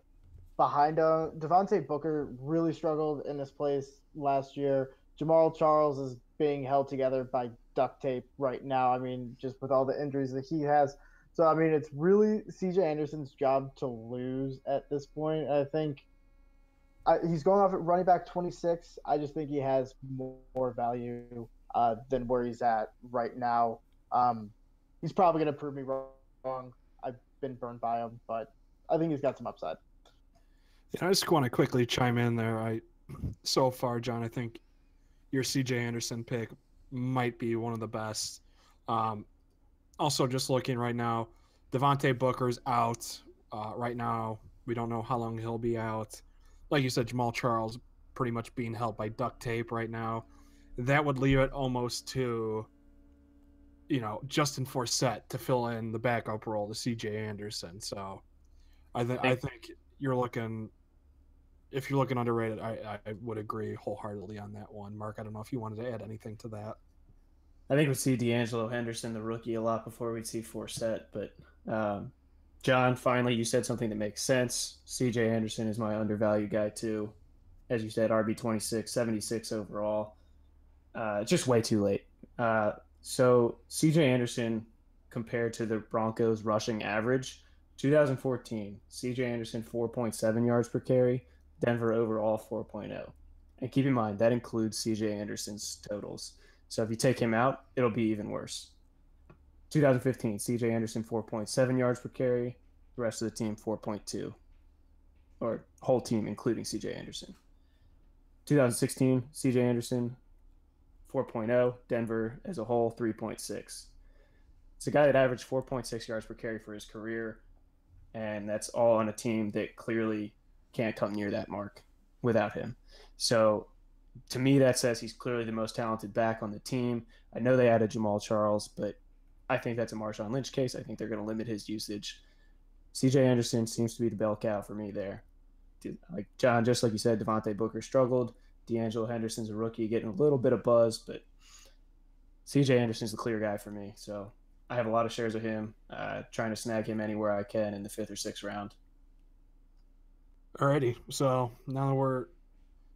behind him. Devontae Booker really struggled in this place last year. Jamal Charles is being held together by duct tape right now. I mean, just with all the injuries that he has. So, I mean, it's really CJ Anderson's job to lose at this point. I think he's going off at running back 26. I just think he has more value than where he's at right now. He's probably going to prove me wrong. I've been burned by him, but I think he's got some upside. Yeah, I just want to quickly chime in there. So far, John, I think your CJ Anderson pick might be one of the best. Also, just looking right now, Devontae Booker's out right now We don't know how long he'll be out. Like you said, Jamal Charles pretty much being held by duct tape right now. That would leave it almost to, Justin Forsett to fill in the backup role to C.J. Anderson. So I think you're looking. If you're looking underrated, I would agree wholeheartedly on that one. Mark, I don't know if you wanted to add anything to that. I think we'd see D'Angelo Henderson, the rookie, a lot before we'd see Forsett. But John, finally, you said something that makes sense. C.J. Anderson is my undervalued guy too. As you said, RB26, 76 overall. Just way too late. So C.J. Anderson, compared to the Broncos' rushing average, 2014, C.J. Anderson 4.7 yards per carry, Denver overall 4.0. And keep in mind, that includes C.J. Anderson's totals. So if you take him out, it'll be even worse. 2015, C.J. Anderson 4.7 yards per carry, the rest of the team 4.2, or whole team including C.J. Anderson. 2016, C.J. Anderson 4.0, Denver as a whole 3.6. It's a guy that averaged 4.6 yards per carry for his career, and that's all on a team that clearly can't come near that mark without him. So to me, that says he's clearly the most talented back on the team. I know they added Jamal Charles, but I think that's a Marshawn Lynch case. I think they're going to limit his usage. C.J. Anderson seems to be the bell cow for me there. Like John, just like you said, Devontae Booker struggled. D'Angelo Henderson's a rookie, getting a little bit of buzz, but C.J. Anderson's the clear guy for me. So I have a lot of shares of him, trying to snag him anywhere I can in the 5th or 6th round. Alrighty, so now that we're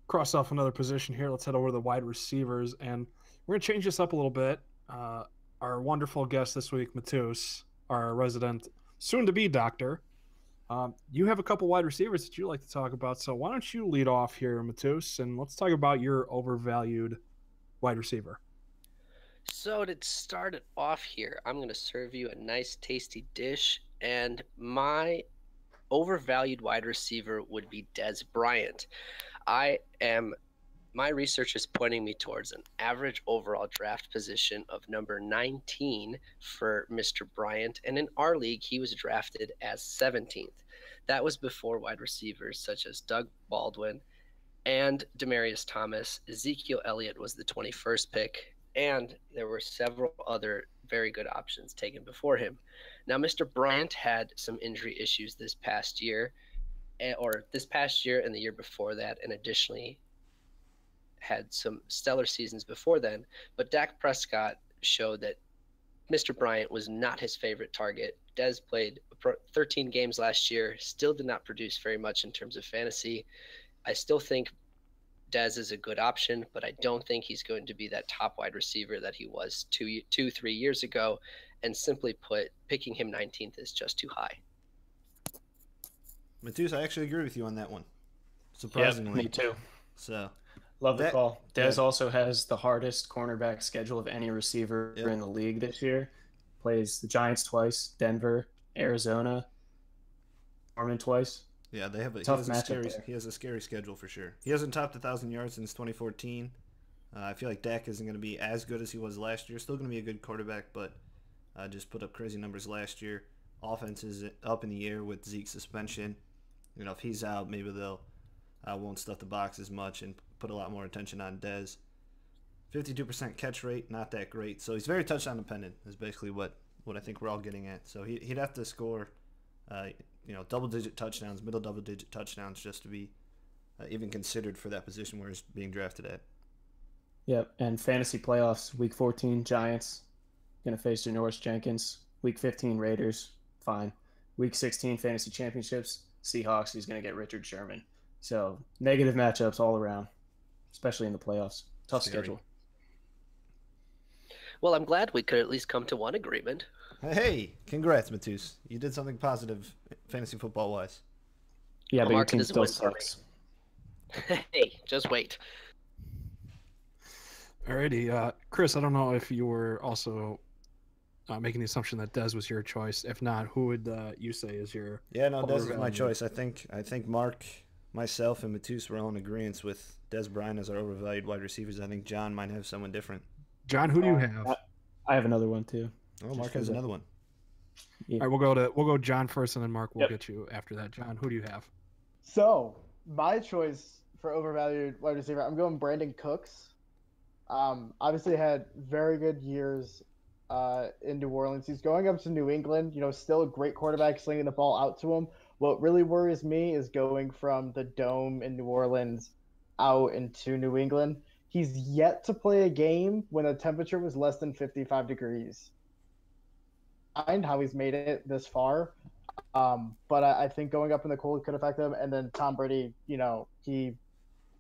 crossed off another position here, let's head over to the wide receivers, and we're going to change this up a little bit. Our wonderful guest this week, Mateusz, our resident soon-to-be doctor, you have a couple wide receivers that you like to talk about, so why don't you lead off here, Mateusz, and let's talk about your overvalued wide receiver. So to start it off here, I'm going to serve you a nice, tasty dish, and my overvalued wide receiver would be Dez Bryant. My research is pointing me towards an average overall draft position of number 19 for Mr. Bryant, and in our league, he was drafted as 17th. That was before wide receivers such as Doug Baldwin and Demaryius Thomas. Ezekiel Elliott was the 21st pick, and there were several other very good options taken before him. Now, Mr. Bryant had some injury issues this past year and the year before that, and additionally had some stellar seasons before then. But Dak Prescott showed that Mr. Bryant was not his favorite target. Dez played 13 games last year, still did not produce very much in terms of fantasy. I still think Dez is a good option, but I don't think he's going to be that top wide receiver that he was 3 years ago. And simply put, picking him 19th is just too high. Mateusz, I actually agree with you on that one. Surprisingly. Yep, me too. So love the call. Dez also has the hardest cornerback schedule of any receiver in the league this year. Plays the Giants twice, Denver, Arizona, Norman twice. Yeah, they have he has a scary schedule for sure. He hasn't topped 1,000 yards since 2014. I feel like Dak isn't going to be as good as he was last year. Still going to be a good quarterback, but just put up crazy numbers last year. Offense is up in the air with Zeke's suspension. If he's out, maybe they'll won't stuff the box as much and put a lot more attention on Dez. 52% catch rate, not that great. So he's very touchdown dependent is basically what I think we're all getting at. So he'd have to score, double-digit touchdowns, middle double-digit touchdowns just to be even considered for that position where he's being drafted at. Yep, and fantasy playoffs, Week 14, Giants, going to face Janoris Jenkins. Week 15, Raiders, fine. Week 16, fantasy championships, Seahawks, he's going to get Richard Sherman. So negative matchups all around, especially in the playoffs. Tough schedule. Well, I'm glad we could at least come to one agreement. Hey, congrats, Mateusz. You did something positive fantasy football-wise. Yeah, but your team still sucks. Hey, just wait. Alrighty, Chris, I don't know if you were also making the assumption that Dez was your choice. If not, who would you say is your? Yeah, no, Dez is my choice. I think Mark, myself, and Mateusz were all in agreement with Dez Bryant as our overvalued wide receivers. I think John might have someone different. John, who do you have? I have another one too. Oh, Mark has another one. Yeah. All right, we'll go John first, and then Mark will Yep. get you after that. John, who do you have? So my choice for overvalued wide receiver, I'm going Brandon Cooks. Obviously had very good years in New Orleans. He's going up to New England. Still a great quarterback, slinging the ball out to him. What really worries me is going from the dome in New Orleans out into New England. He's yet to play a game when the temperature was less than 55 degrees. Mind how he's made it this far. But I think going up in the cold could affect him. And then Tom Brady, he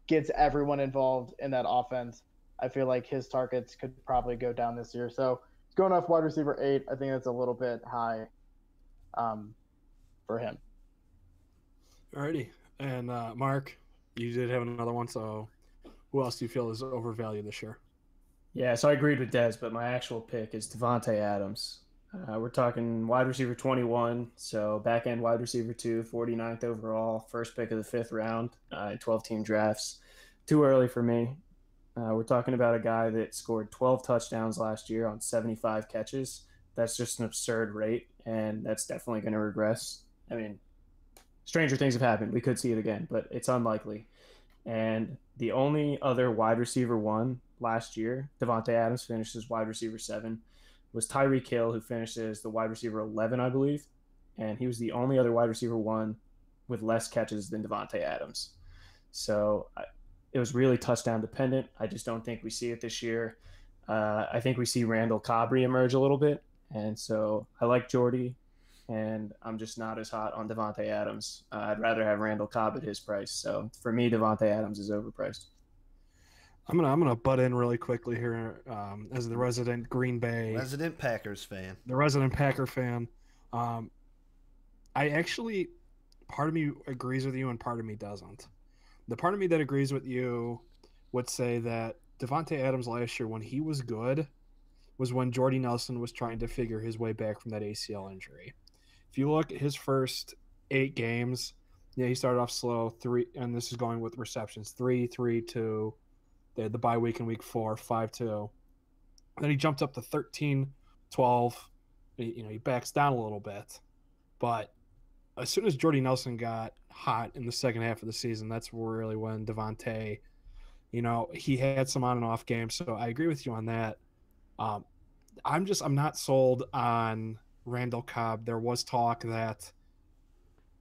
gets everyone involved in that offense. I feel like his targets could probably go down this year. So it's going off wide receiver 8. I think that's a little bit high for him. Alrighty. And Mark, you did have another one, so who else do you feel is overvalued this year? Yeah, so I agreed with Dez, but my actual pick is Devontae Adams. We're talking wide receiver 21, so back end wide receiver 2, 49th overall, first pick of the 5th round in 12-team drafts. Too early for me. We're talking about a guy that scored 12 touchdowns last year on 75 catches. That's just an absurd rate, and that's definitely going to regress. I mean, stranger things have happened. We could see it again, but it's unlikely. And the only other wide receiver 1 last year, Devontae Adams finished as wide receiver 7, was Tyreek Hill, who finished as the wide receiver 11, I believe. And he was the only other wide receiver 1 with less catches than Devontae Adams. So it was really touchdown dependent. I just don't think we see it this year. I think we see Randall Cobb emerge a little bit. And so I like Jordy, and I'm just not as hot on Devontae Adams. I'd rather have Randall Cobb at his price. So for me, Devontae Adams is overpriced. I'm gonna butt in really quickly here as the resident Green Bay, resident Packers fan, the resident Packer fan. I actually, part of me agrees with you and part of me doesn't. The part of me that agrees with you would say that Devontae Adams last year, when he was good, was when Jordy Nelson was trying to figure his way back from that ACL injury. If you look at his first 8 games, yeah, he started off slow, 3, and this is going with receptions, 3, 3, 2. They had the bye week in week 4, 5, 2. Then he jumped up to 13, 12. He backs down a little bit. But as soon as Jordy Nelson got hot in the second half of the season, that's really when Devontae, he had some on and off games. So I agree with you on that. I'm not sold on Randall Cobb. There was talk that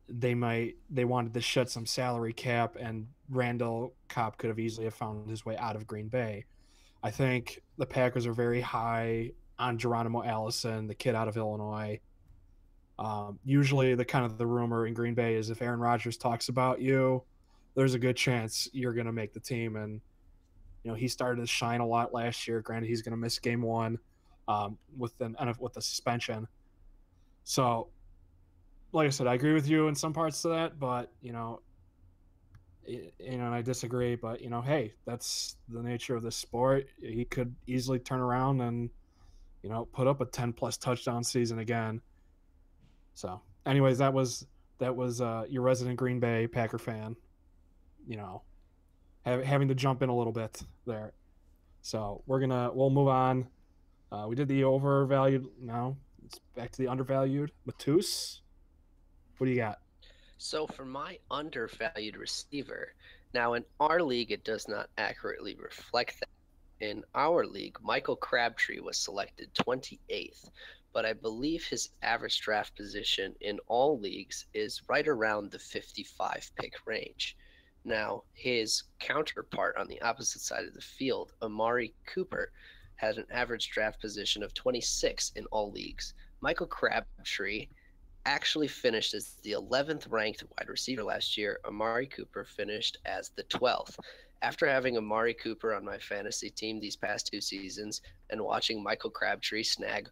they wanted to shed some salary cap, and Randall Cobb could have easily found his way out of Green Bay. I think the Packers are very high on Geronimo Allison, the kid out of Illinois. Usually the rumor in Green Bay is if Aaron Rodgers talks about you, there's a good chance you're going to make the team. And, he started to shine a lot last year. Granted, he's going to miss game 1 with the suspension. So, like I said, I agree with you in some parts of that, but and I disagree. But hey, that's the nature of this sport. He could easily turn around and put up a 10+ touchdown season again. So, anyways, that was your resident Green Bay Packer fan. Having to jump in a little bit there. So we'll move on. We did the overvalued. Now it's back to the undervalued. Mateusz, what do you got? So for my undervalued receiver, now in our league, it does not accurately reflect that. In our league, Michael Crabtree was selected 28th, but I believe his average draft position in all leagues is right around the 55 pick range. Now, his counterpart on the opposite side of the field, Amari Cooper, had an average draft position of 26 in all leagues. Michael Crabtree actually finished as the 11th ranked wide receiver last year. Amari Cooper finished as the 12th. After having Amari Cooper on my fantasy team these past 2 seasons and watching Michael Crabtree snag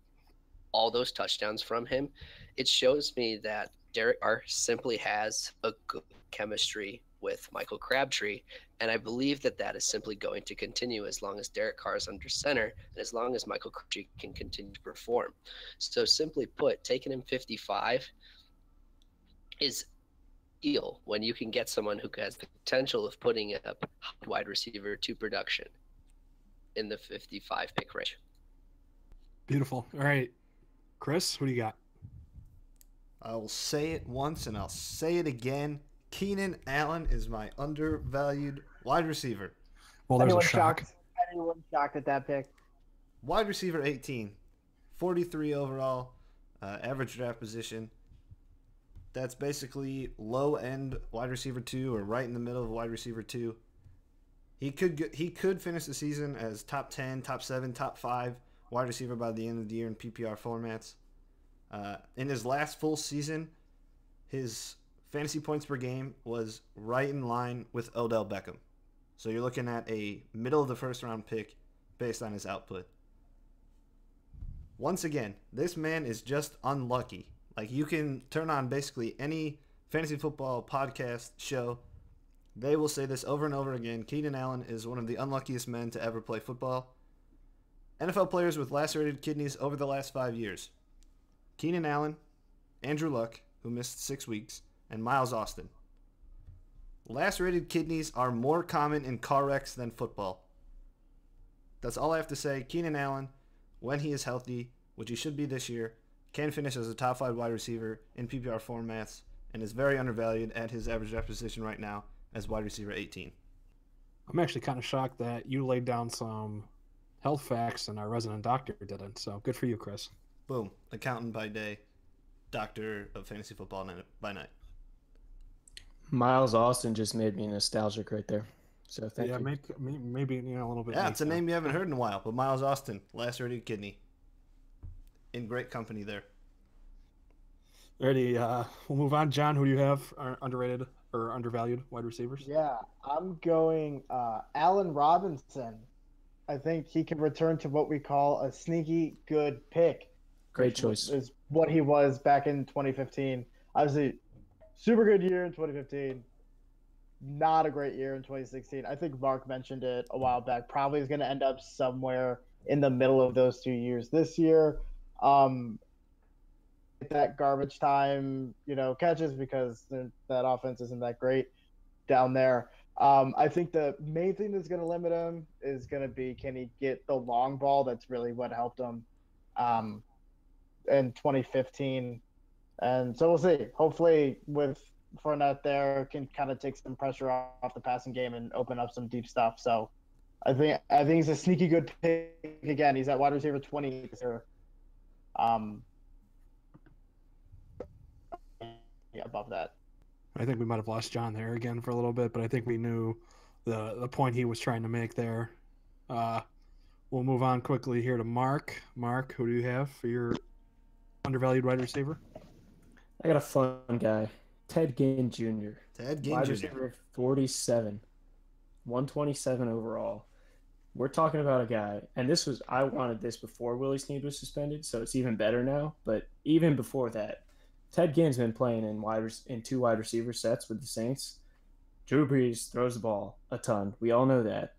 all those touchdowns from him, it shows me that Derek Carr simply has a good chemistry with Michael Crabtree, and I believe that is simply going to continue as long as Derek Carr is under center and as long as Michael Crabtree can continue to perform. So simply put, taking him 55 is deal when you can get someone who has the potential of putting up wide receiver to production in the 55 pick range. Beautiful. All right, Chris, what do you got? I will say it once and I'll say it again. Keenan Allen is my undervalued wide receiver. Well, there's a shock. Anyone shocked at that pick? Wide receiver 18, 43 overall, average draft position. That's basically low end wide receiver 2 or right in the middle of wide receiver 2. He could finish the season as top 10, top 7, top 5 wide receiver by the end of the year in PPR formats. In his last full season, his fantasy points per game was right in line with Odell Beckham. So you're looking at a middle of the first round pick based on his output. Once again, this man is just unlucky. Like, you can turn on basically any fantasy football podcast show. They will say this over and over again. Keenan Allen is one of the unluckiest men to ever play football. NFL players with lacerated kidneys over the last 5 years: Keenan Allen, Andrew Luck, who missed 6 weeks, and Miles Austin. Lacerated kidneys are more common in car wrecks than football. That's all I have to say. Keenan Allen, when he is healthy, which he should be this year, can finish as a top 5 wide receiver in PPR formats and is very undervalued at his average draft position right now as wide receiver 18. I'm actually kind of shocked that you laid down some health facts and our resident doctor didn't. So good for you, Chris. Boom. Accountant by day, doctor of fantasy football by night. Miles Austin just made me nostalgic right there. So thank you. Maybe a little bit. Yeah, it's a name you haven't heard in a while, but Miles Austin, lacerated kidney. In great company there. Alrighty, we'll move on. John, who do you have underrated or undervalued wide receivers? Yeah, I'm going Allen Robinson. I think he can return to what we call a sneaky good pick. Great choice. Is what he was back in 2015. Obviously, super good year in 2015. Not a great year in 2016. I think Mark mentioned it a while back. Probably is going to end up somewhere in the middle of those 2 years this year. That garbage time, catches, because that offense isn't that great down there. I think the main thing that's going to limit him is going to be, can he get the long ball? That's really what helped him in 2015. And so we'll see. Hopefully with Fournette there, can kind of take some pressure off the passing game and open up some deep stuff. So I think he's a sneaky good pick. Again, he's at wide receiver 20 this year. Above that. I think we might have lost John there again for a little bit, but I think we knew the point he was trying to make there. We'll move on quickly here to Mark. Mark, who do you have for your undervalued wide receiver? I got a fun guy. Ted Ginn Jr. Ted Ginn wide Jr. receiver 47. 127 overall. We're talking about a guy, and I wanted this before Willie Snead was suspended, so it's even better now. But even before that, Ted Ginn's been playing in 2 wide receiver sets with the Saints. Drew Brees throws the ball a ton. We all know that.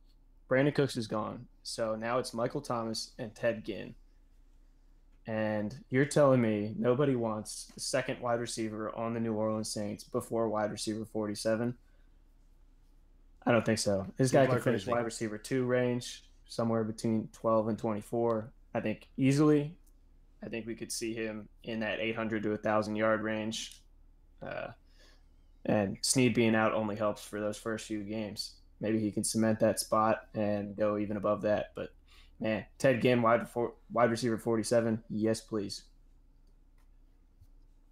Brandon Cooks is gone. So now it's Michael Thomas and Ted Ginn. And you're telling me nobody wants the second wide receiver on the New Orleans Saints before wide receiver 47? I don't think so. This guy can finish wide receiver 2 range, somewhere between 12 and 24. I think easily. I think we could see him in that 800 to 1,000 yard range. And Snead being out only helps for those first few games. Maybe he can cement that spot and go even above that. But, man, Ted Ginn, wide receiver 47, yes, please.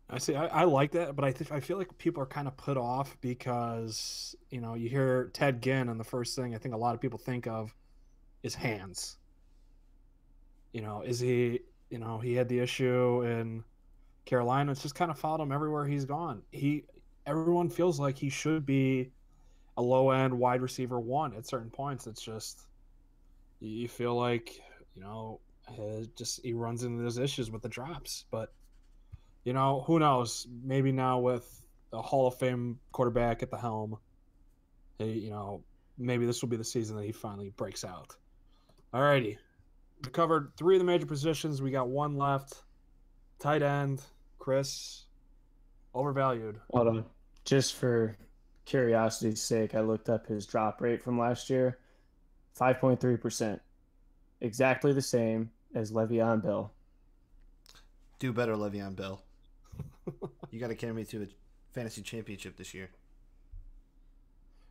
I see. I like that, but I feel like people are kind of put off because, you hear Ted Ginn, and the first thing I think a lot of people think of is hands. Is he... he had the issue in Carolina. It's just kind of followed him everywhere he's gone. Everyone feels like he should be a low-end wide receiver 1 at certain points. It's just you feel like, he runs into those issues with the drops. But, who knows? Maybe now with a Hall of Fame quarterback at the helm, maybe this will be the season that he finally breaks out. All righty. We covered 3 of the major positions. We got 1 left. Tight end, Chris, overvalued. Hold on. Just for curiosity's sake, I looked up his drop rate from last year. 5.3%. Exactly the same as Le'Veon Bell. Do better, Le'Veon Bell. You got to carry me to a fantasy championship this year.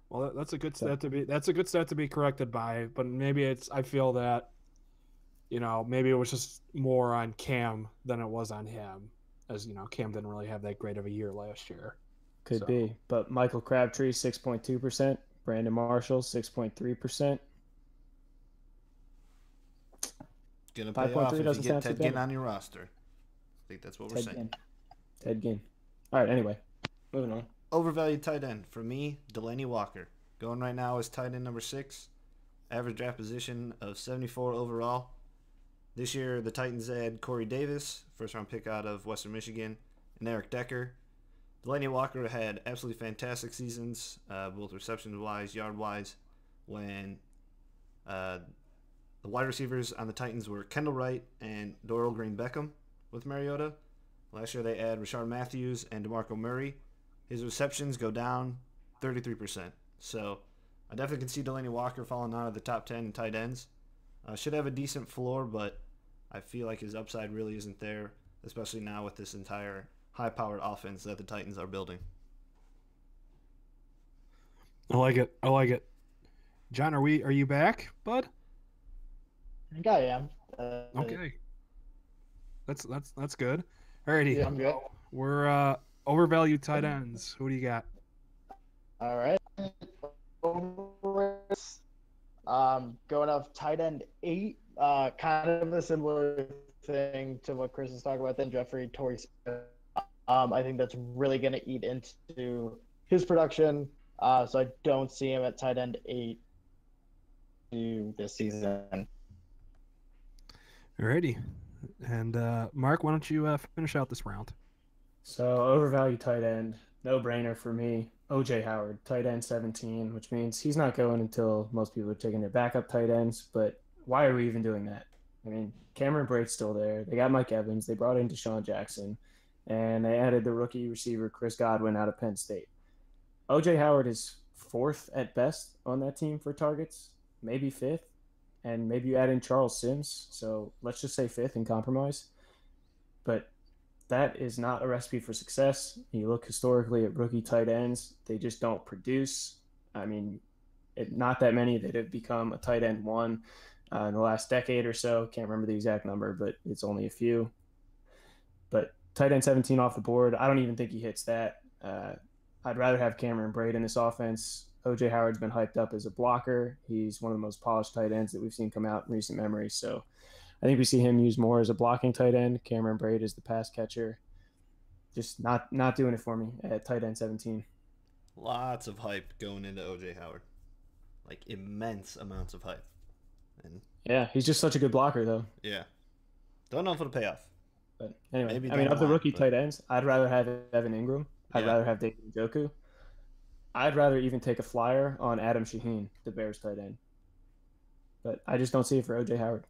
Well, that's a good stat to be. That's a good stat to be corrected by. But maybe it's. I feel that, maybe it was just more on Cam than it was on him, as Cam didn't really have that great of a year last year. Could be, but Michael Crabtree 6.2%, Brandon Marshall 6.3%. Gonna pay off if you get Ted Ginn on your roster. I think that's what we're saying. Ted Ginn. All right. Anyway, moving on. Overvalued tight end for me, Delaney Walker. Going right now is tight end number 6. Average draft position of 74 overall. This year, the Titans add Corey Davis, first-round pick out of Western Michigan, and Eric Decker. Delaney Walker had absolutely fantastic seasons, both reception-wise, yard-wise, when the wide receivers on the Titans were Kendall Wright and Doral Green Beckham with Mariota. Last year, they add Rashard Matthews and DeMarco Murray. His receptions go down 33%. So I definitely can see Delaney Walker falling out of the top 10 in tight ends. Should have a decent floor, but I feel like his upside really isn't there, especially now with this entire high-powered offense that the Titans are building. I like it. I like it. John, are you back, bud? I think I am. Okay. That's good. Alrighty. Yeah, I'm good. We're overvalued tight ends. Who do you got? All right. Going off tight end 8, kind of a similar thing to what Chris is talking about. Then Jeffrey Torrey Smith. I think that's really going to eat into his production. So I don't see him at tight end 8 this season. Alrighty. And Mark, why don't you finish out this round? So overvalued tight end, no brainer for me. OJ Howard, tight end 17, which means he's not going until most people are taking their backup tight ends. But why are we even doing that? I mean, Cameron Brate's still there. They got Mike Evans. They brought in Deshaun Jackson. And they added the rookie receiver Chris Godwin out of Penn State. OJ Howard is 4th at best on that team for targets, maybe 5th. And maybe you add in Charles Sims. So let's just say 5th and compromise. But that is not a recipe for success. You look historically at rookie tight ends, they just don't produce. I mean, not that many that have become a tight end 1 in the last decade or so. Can't remember the exact number, but it's only a few. But tight end 17 off the board, I don't even think he hits that. I'd rather have Cameron Brate in this offense. OJ Howard's been hyped up as a blocker. He's one of the most polished tight ends that we've seen come out in recent memory. So I think we see him used more as a blocking tight end. Cameron Brate is the pass catcher. Just not doing it for me at tight end 17. Lots of hype going into OJ Howard. Like immense amounts of hype. And yeah, he's just such a good blocker though. Yeah. Don't know if it'll pay off. But anyway, I mean, of the rookie tight ends, I'd rather have Evan Ingram. I'd rather have David Njoku. I'd rather even take a flyer on Adam Shaheen, the Bears tight end. But I just don't see it for OJ Howard.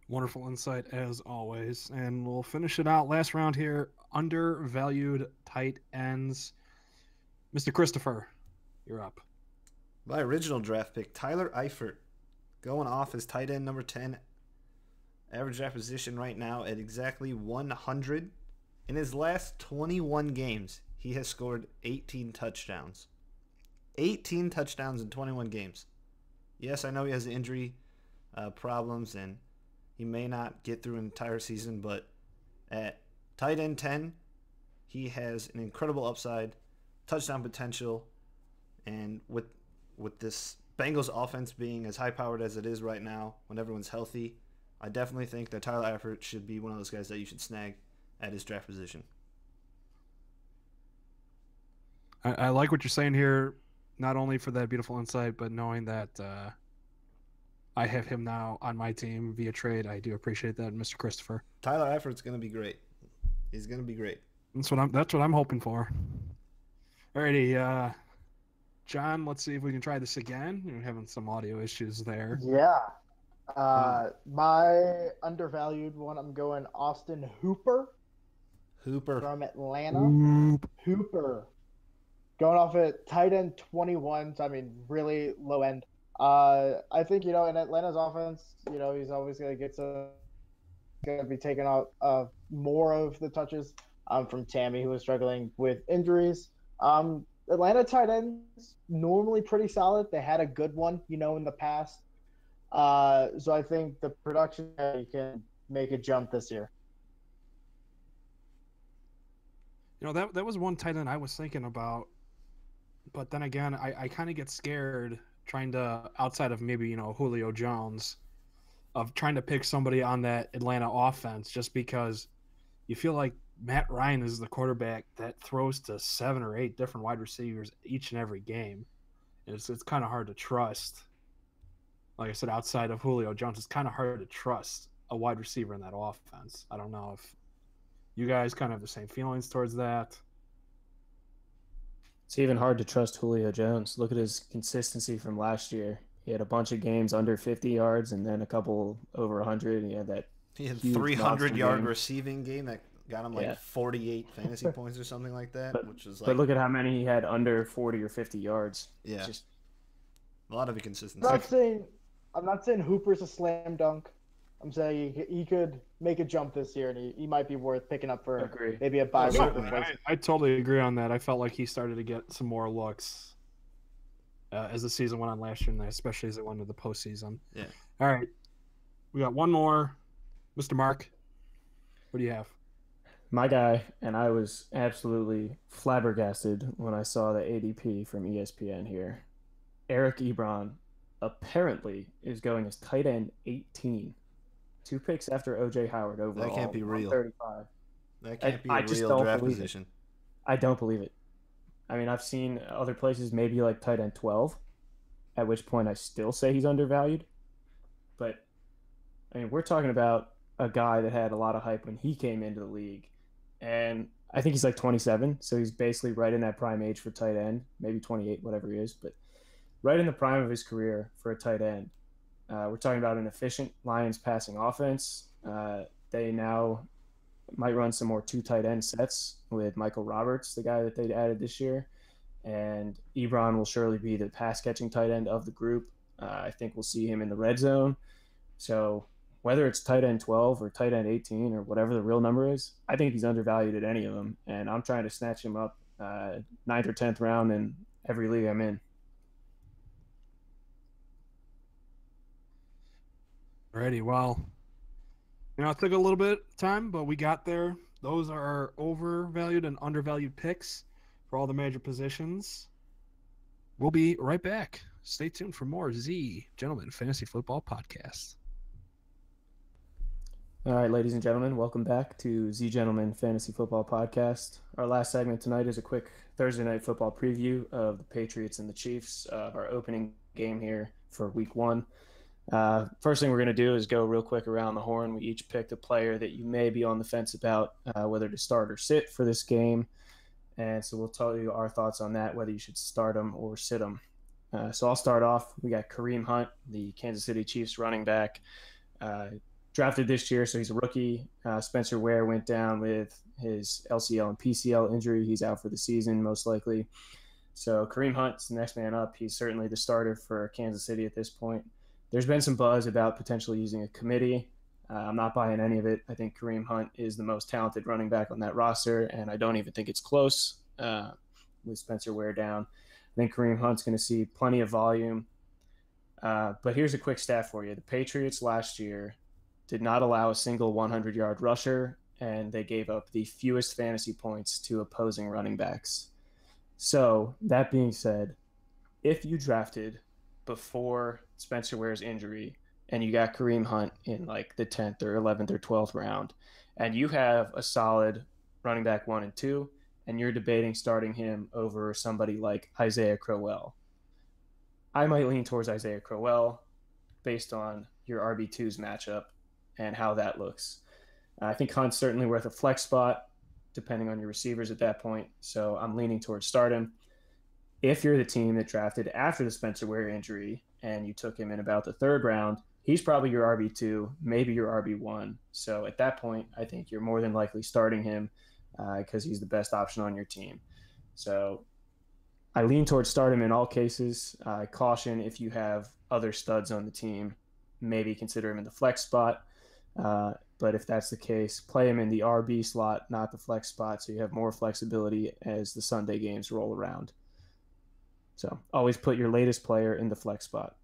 Wonderful insight as always. And we'll finish it out last round here. Undervalued tight ends. Mr. Christopher, you're up. My original draft pick, Tyler Eifert, going off as tight end number 10. Average draft position right now at exactly 100. In his last 21 games, he has scored 18 touchdowns. 18 touchdowns in 21 games. Yes, I know he has injury problems and he may not get through an entire season, but at tight end 10, he has an incredible upside, touchdown potential, and with this Bengals offense being as high-powered as it is right now, when everyone's healthy, I definitely think that Tyler Eifert should be one of those guys that you should snag at his draft position. I like what you're saying here, not only for that beautiful insight, but knowing that I have him now on my team via trade. I do appreciate that, Mr. Christopher. Tyler Eifert's going to be great. He's going to be great. That's what I'm hoping for. Alrighty, John, let's see if we can try this again. We're having some audio issues there. Yeah. My undervalued one, I'm going Austin Hooper. From Atlanta. Hooper. Going off at tight end 21, so I mean, really low end. I think, in Atlanta's offense, he's always going to get some going to be taking out more of the touches from Tammy, who was struggling with injuries. Atlanta tight ends normally pretty solid. They had a good one, in the past. So I think the production can make a jump this year. That was one tight end I was thinking about, but then again, I kind of get scared trying to, outside of maybe Julio Jones, of trying to pick somebody on that Atlanta offense, just because you feel like Matt Ryan is the quarterback that throws to 7 or 8 different wide receivers each and every game. And it's kind of hard to trust. Like I said, outside of Julio Jones, it's kind of hard to trust a wide receiver in that offense. I don't know if you guys kind of have the same feelings towards that. It's even hard to trust Julio Jones. Look at his consistency from last year. He had a bunch of games under 50 yards and then a couple over 100. He had 300-yard receiving game that got him 48 fantasy points or something like that, which is But look at how many he had under 40 or 50 yards. Yeah, just a lot of inconsistency. I'm not saying Hooper's a slam dunk. I'm saying he could make a jump this year, and he might be worth picking up for maybe a bye week. I totally agree on that. I felt like he started to get some more looks as the season went on last year, and especially as it went into the postseason. Yeah. All right. We got one more. Mr. Mark, what do you have? My guy, and I was absolutely flabbergasted when I saw the ADP from ESPN here. Eric Ebron apparently is going as tight end 18. 2 picks after O.J. Howard overall. That can't be real. 35. That can't be a real draft position. I don't believe it. I mean, I've seen other places maybe like tight end 12, at which point I still say he's undervalued. But, I mean, we're talking about a guy that had a lot of hype when he came into the league. And I think he's like 27, so he's basically right in that prime age for tight end, maybe 28, whatever he is, but right in the prime of his career for a tight end. We're talking about an efficient Lions passing offense. They now might run some more 2 tight end sets with Michael Roberts, the guy that they added this year. And Ebron will surely be the pass-catching tight end of the group. I think we'll see him in the red zone. So whether it's tight end 12 or tight end 18 or whatever the real number is, I think he's undervalued at any of them. And I'm trying to snatch him up 9th or 10th round in every league I'm in. Alrighty, well, it took a little bit of time, but we got there. Those are our overvalued and undervalued picks for all the major positions. We'll be right back. Stay tuned for more Gentlemen Fantasy Football Podcast. All right, ladies and gentlemen, welcome back to Gentlemen Fantasy Football Podcast. Our last segment tonight is a quick Thursday night football preview of the Patriots and the Chiefs, our opening game here for Week 1. First thing we're going to do is go real quick around the horn. We each picked a player that you may be on the fence about whether to start or sit for this game. And so we'll tell you our thoughts on that, whether you should start them or sit them. So I'll start off. We got Kareem Hunt, the Kansas City Chiefs running back, drafted this year, so he's a rookie. Spencer Ware went down with his LCL and PCL injury. He's out for the season, most likely. So Kareem Hunt's the next man up. He's certainly the starter for Kansas City at this point. There's been some buzz about potentially using a committee. I'm not buying any of it. I think Kareem Hunt is the most talented running back on that roster, and I don't even think it's close with Spencer Ware down. I think Kareem Hunt's going to see plenty of volume. But here's a quick stat for you. The Patriots last year did not allow a single 100-yard rusher, and they gave up the fewest fantasy points to opposing running backs. So that being said, if you drafted before Spencer Ware's injury and you got Kareem Hunt in like the 10th or 11th or 12th round, and you have a solid running back 1 and 2, and you're debating starting him over somebody like Isaiah Crowell, I might lean towards Isaiah Crowell based on your RB2's matchup and how that looks. I think Hunt's certainly worth a flex spot depending on your receivers at that point, so I'm leaning towards start him. If you're the team that drafted after the Spencer Ware injury and you took him in about the 3rd round, he's probably your RB2, maybe your RB1. So at that point, I think you're more than likely starting him because he's the best option on your team. So I lean towards start him in all cases. Caution if you have other studs on the team, maybe consider him in the flex spot. But if that's the case, play him in the RB slot, not the flex spot, so you have more flexibility as the Sunday games roll around. So always put your latest player in the flex spot.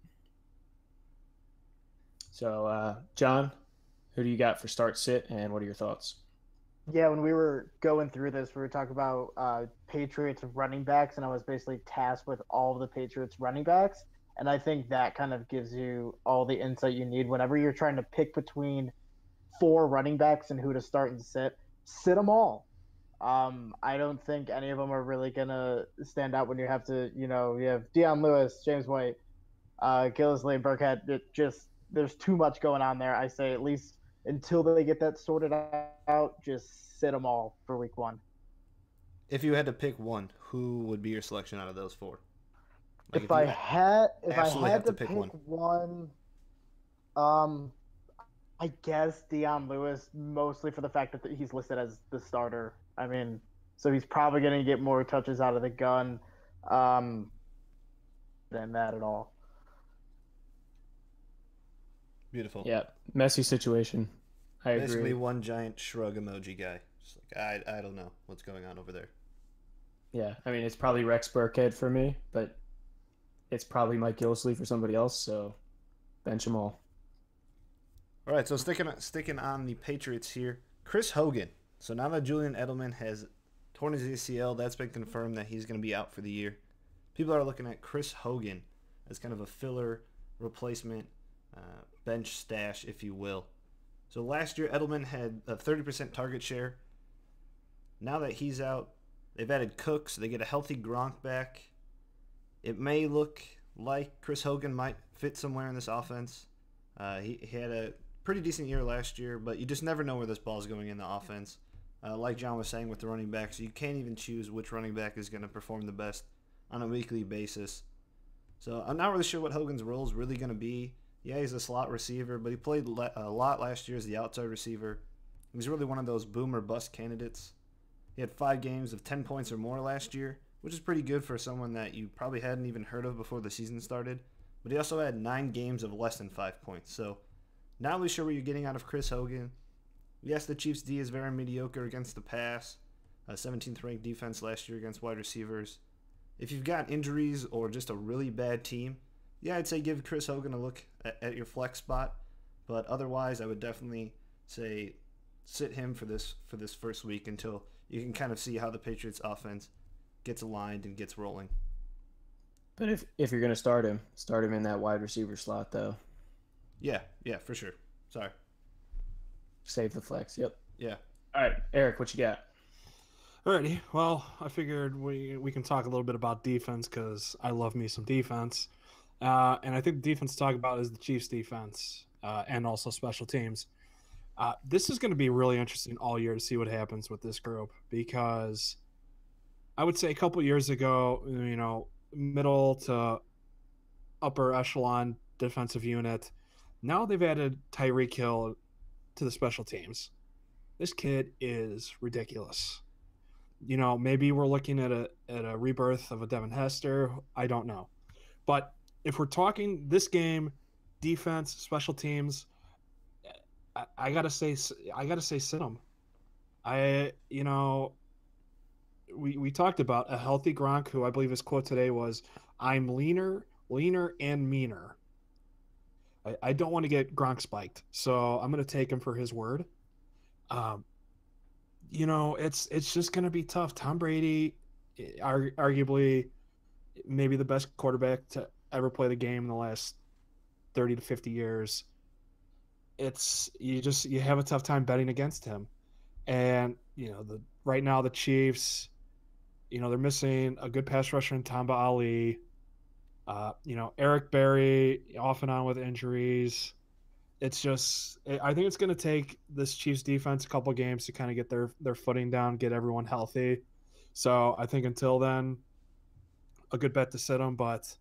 So, John, who do you got for start sit, and what are your thoughts? Yeah, when we were going through this, we were talking about Patriots running backs, and I was basically tasked with all of the Patriots running backs. And I think that kind of gives you all the insight you need whenever you're trying to pick between 4 running backs and who to start and sit them all. I don't think any of them are really gonna stand out when you have to, you have Deion Lewis, James White, Gillisley, Burkhead. There's too much going on there. I say at least until they get that sorted out, just sit them all for week 1. If you had to pick one, who would be your selection out of those 4? If I had to pick one, I guess Deion Lewis, mostly for the fact that he's listed as the starter. I mean, so he's probably going to get more touches out of the gun than that at all. Beautiful. Yeah, messy situation. I agree. Basically one giant shrug emoji guy. Just like, I don't know what's going on over there. Yeah, I mean, it's probably Rex Burkhead for me, but it's probably Mike Gillisley for somebody else, so bench them all. All right, so sticking on the Patriots here, Chris Hogan. So now that Julian Edelman has torn his ACL, that's been confirmed that he's going to be out for the year. People are looking at Chris Hogan as kind of a filler replacement, bench stash, if you will. So last year, Edelman had a 30% target share. Now that he's out, they've added Cook, so they get a healthy Gronk back. It may look like Chris Hogan might fit somewhere in this offense. He had a pretty decent year last year, but you just never know where this ball is going in the offense. Like John was saying with the running backs, you can't even choose which running back is going to perform the best on a weekly basis. So I'm not really sure what Hogan's role is really going to be. Yeah, he's a slot receiver, but he played a lot last year as the outside receiver. He was really one of those boom or bust candidates. He had 5 games of 10 points or more last year, which is pretty good for someone that you probably hadn't even heard of before the season started. But he also had 9 games of less than 5 points. So not really sure what you're getting out of Chris Hogan. Yes, the Chiefs' D is very mediocre against the pass. 17th ranked defense last year against wide receivers. If you've got injuries or just a really bad team, yeah, I'd say give Chris Hogan a look at your flex spot. But otherwise, I would definitely say sit him for this first week until you can kind of see how the Patriots' offense gets aligned and gets rolling. But if you're going to start him in that wide receiver slot, though. Yeah, for sure. Sorry. Save the flex. Yep. Yeah. All right, Eric, what you got? Alrighty. Well, I figured we can talk a little bit about defense because I love me some defense. And I think the defense to talk about is the Chiefs' defense and also special teams. This is going to be really interesting all year to see what happens with this group because I would say a couple years ago, middle to upper echelon defensive unit. Now they've added Tyreek Hill to the special teams. This kid is ridiculous. Maybe we're looking at a rebirth of a Devin Hester. I don't know. But if we're talking this game, defense, special teams, I gotta say sit him. We talked about a healthy Gronk, who I believe his quote today was, "I'm leaner, and meaner." I don't want to get Gronk spiked, so I'm going to take him for his word. It's just going to be tough. Tom Brady, arguably, maybe the best quarterback to ever play the game in the last 30 to 50 years. You have a tough time betting against him, and right now the Chiefs, they're missing a good pass rusher in Tamba Ali. Eric Berry off and on with injuries. I think it's going to take this Chiefs defense a couple of games to kind of get their footing down, get everyone healthy. So I think until then, a good bet to sit them. But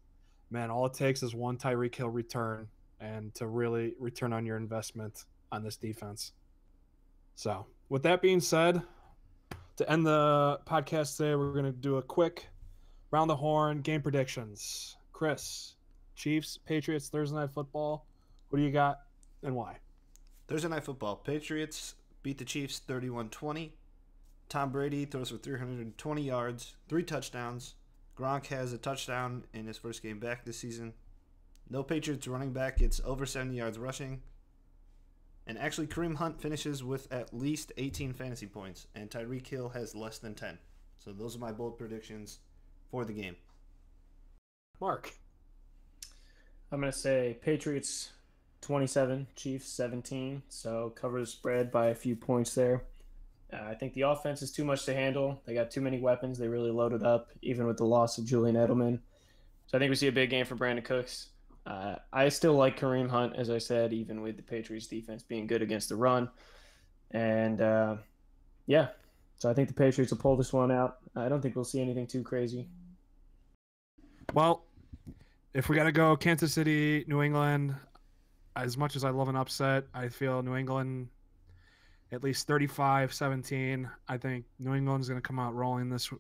man, all it takes is one Tyreek Hill return and to really return on your investment on this defense. So with that being said, to end the podcast today, we're going to do a quick round the horn game predictions. Chris, Chiefs, Patriots, Thursday Night Football. What do you got and why? Thursday Night Football. Patriots beat the Chiefs 31-20. Tom Brady throws for 320 yards, 3 touchdowns. Gronk has a touchdown in his first game back this season. No Patriots running back gets over 70 yards rushing. And actually, Kareem Hunt finishes with at least 18 fantasy points, and Tyreek Hill has less than 10. So those are my bold predictions for the game. Mark. I'm going to say Patriots 27, Chiefs 17. So cover the spread by a few points there. I think the offense is too much to handle. They got too many weapons. They really loaded up, even with the loss of Julian Edelman. So I think we see a big game for Brandon Cooks. I still like Kareem Hunt, as I said, even with the Patriots defense being good against the run. And, so I think the Patriots will pull this one out. I don't think we'll see anything too crazy. Well, if we got to go Kansas City, New England, as much as I love an upset, I feel New England at least 35-17. I think New England's going to come out rolling this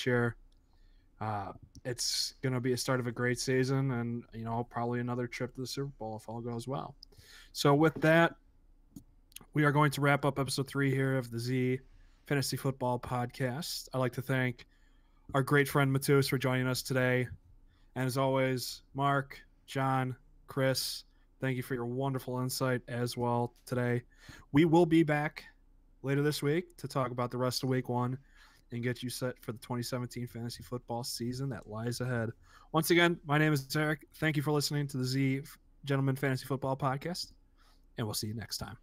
year. It's going to be a start of a great season and, probably another trip to the Super Bowl if all goes well. So with that, we are going to wrap up episode 3 here of the Z Fantasy Football Podcast. I'd like to thank our great friend Mateusz for joining us today. And as always, Mark, John, Chris, thank you for your wonderful insight as well today. We will be back later this week to talk about the rest of week 1 and get you set for the 2017 fantasy football season that lies ahead. Once again, my name is Eric. Thank you for listening to the Z Gentlemen Fantasy Football Podcast, and we'll see you next time.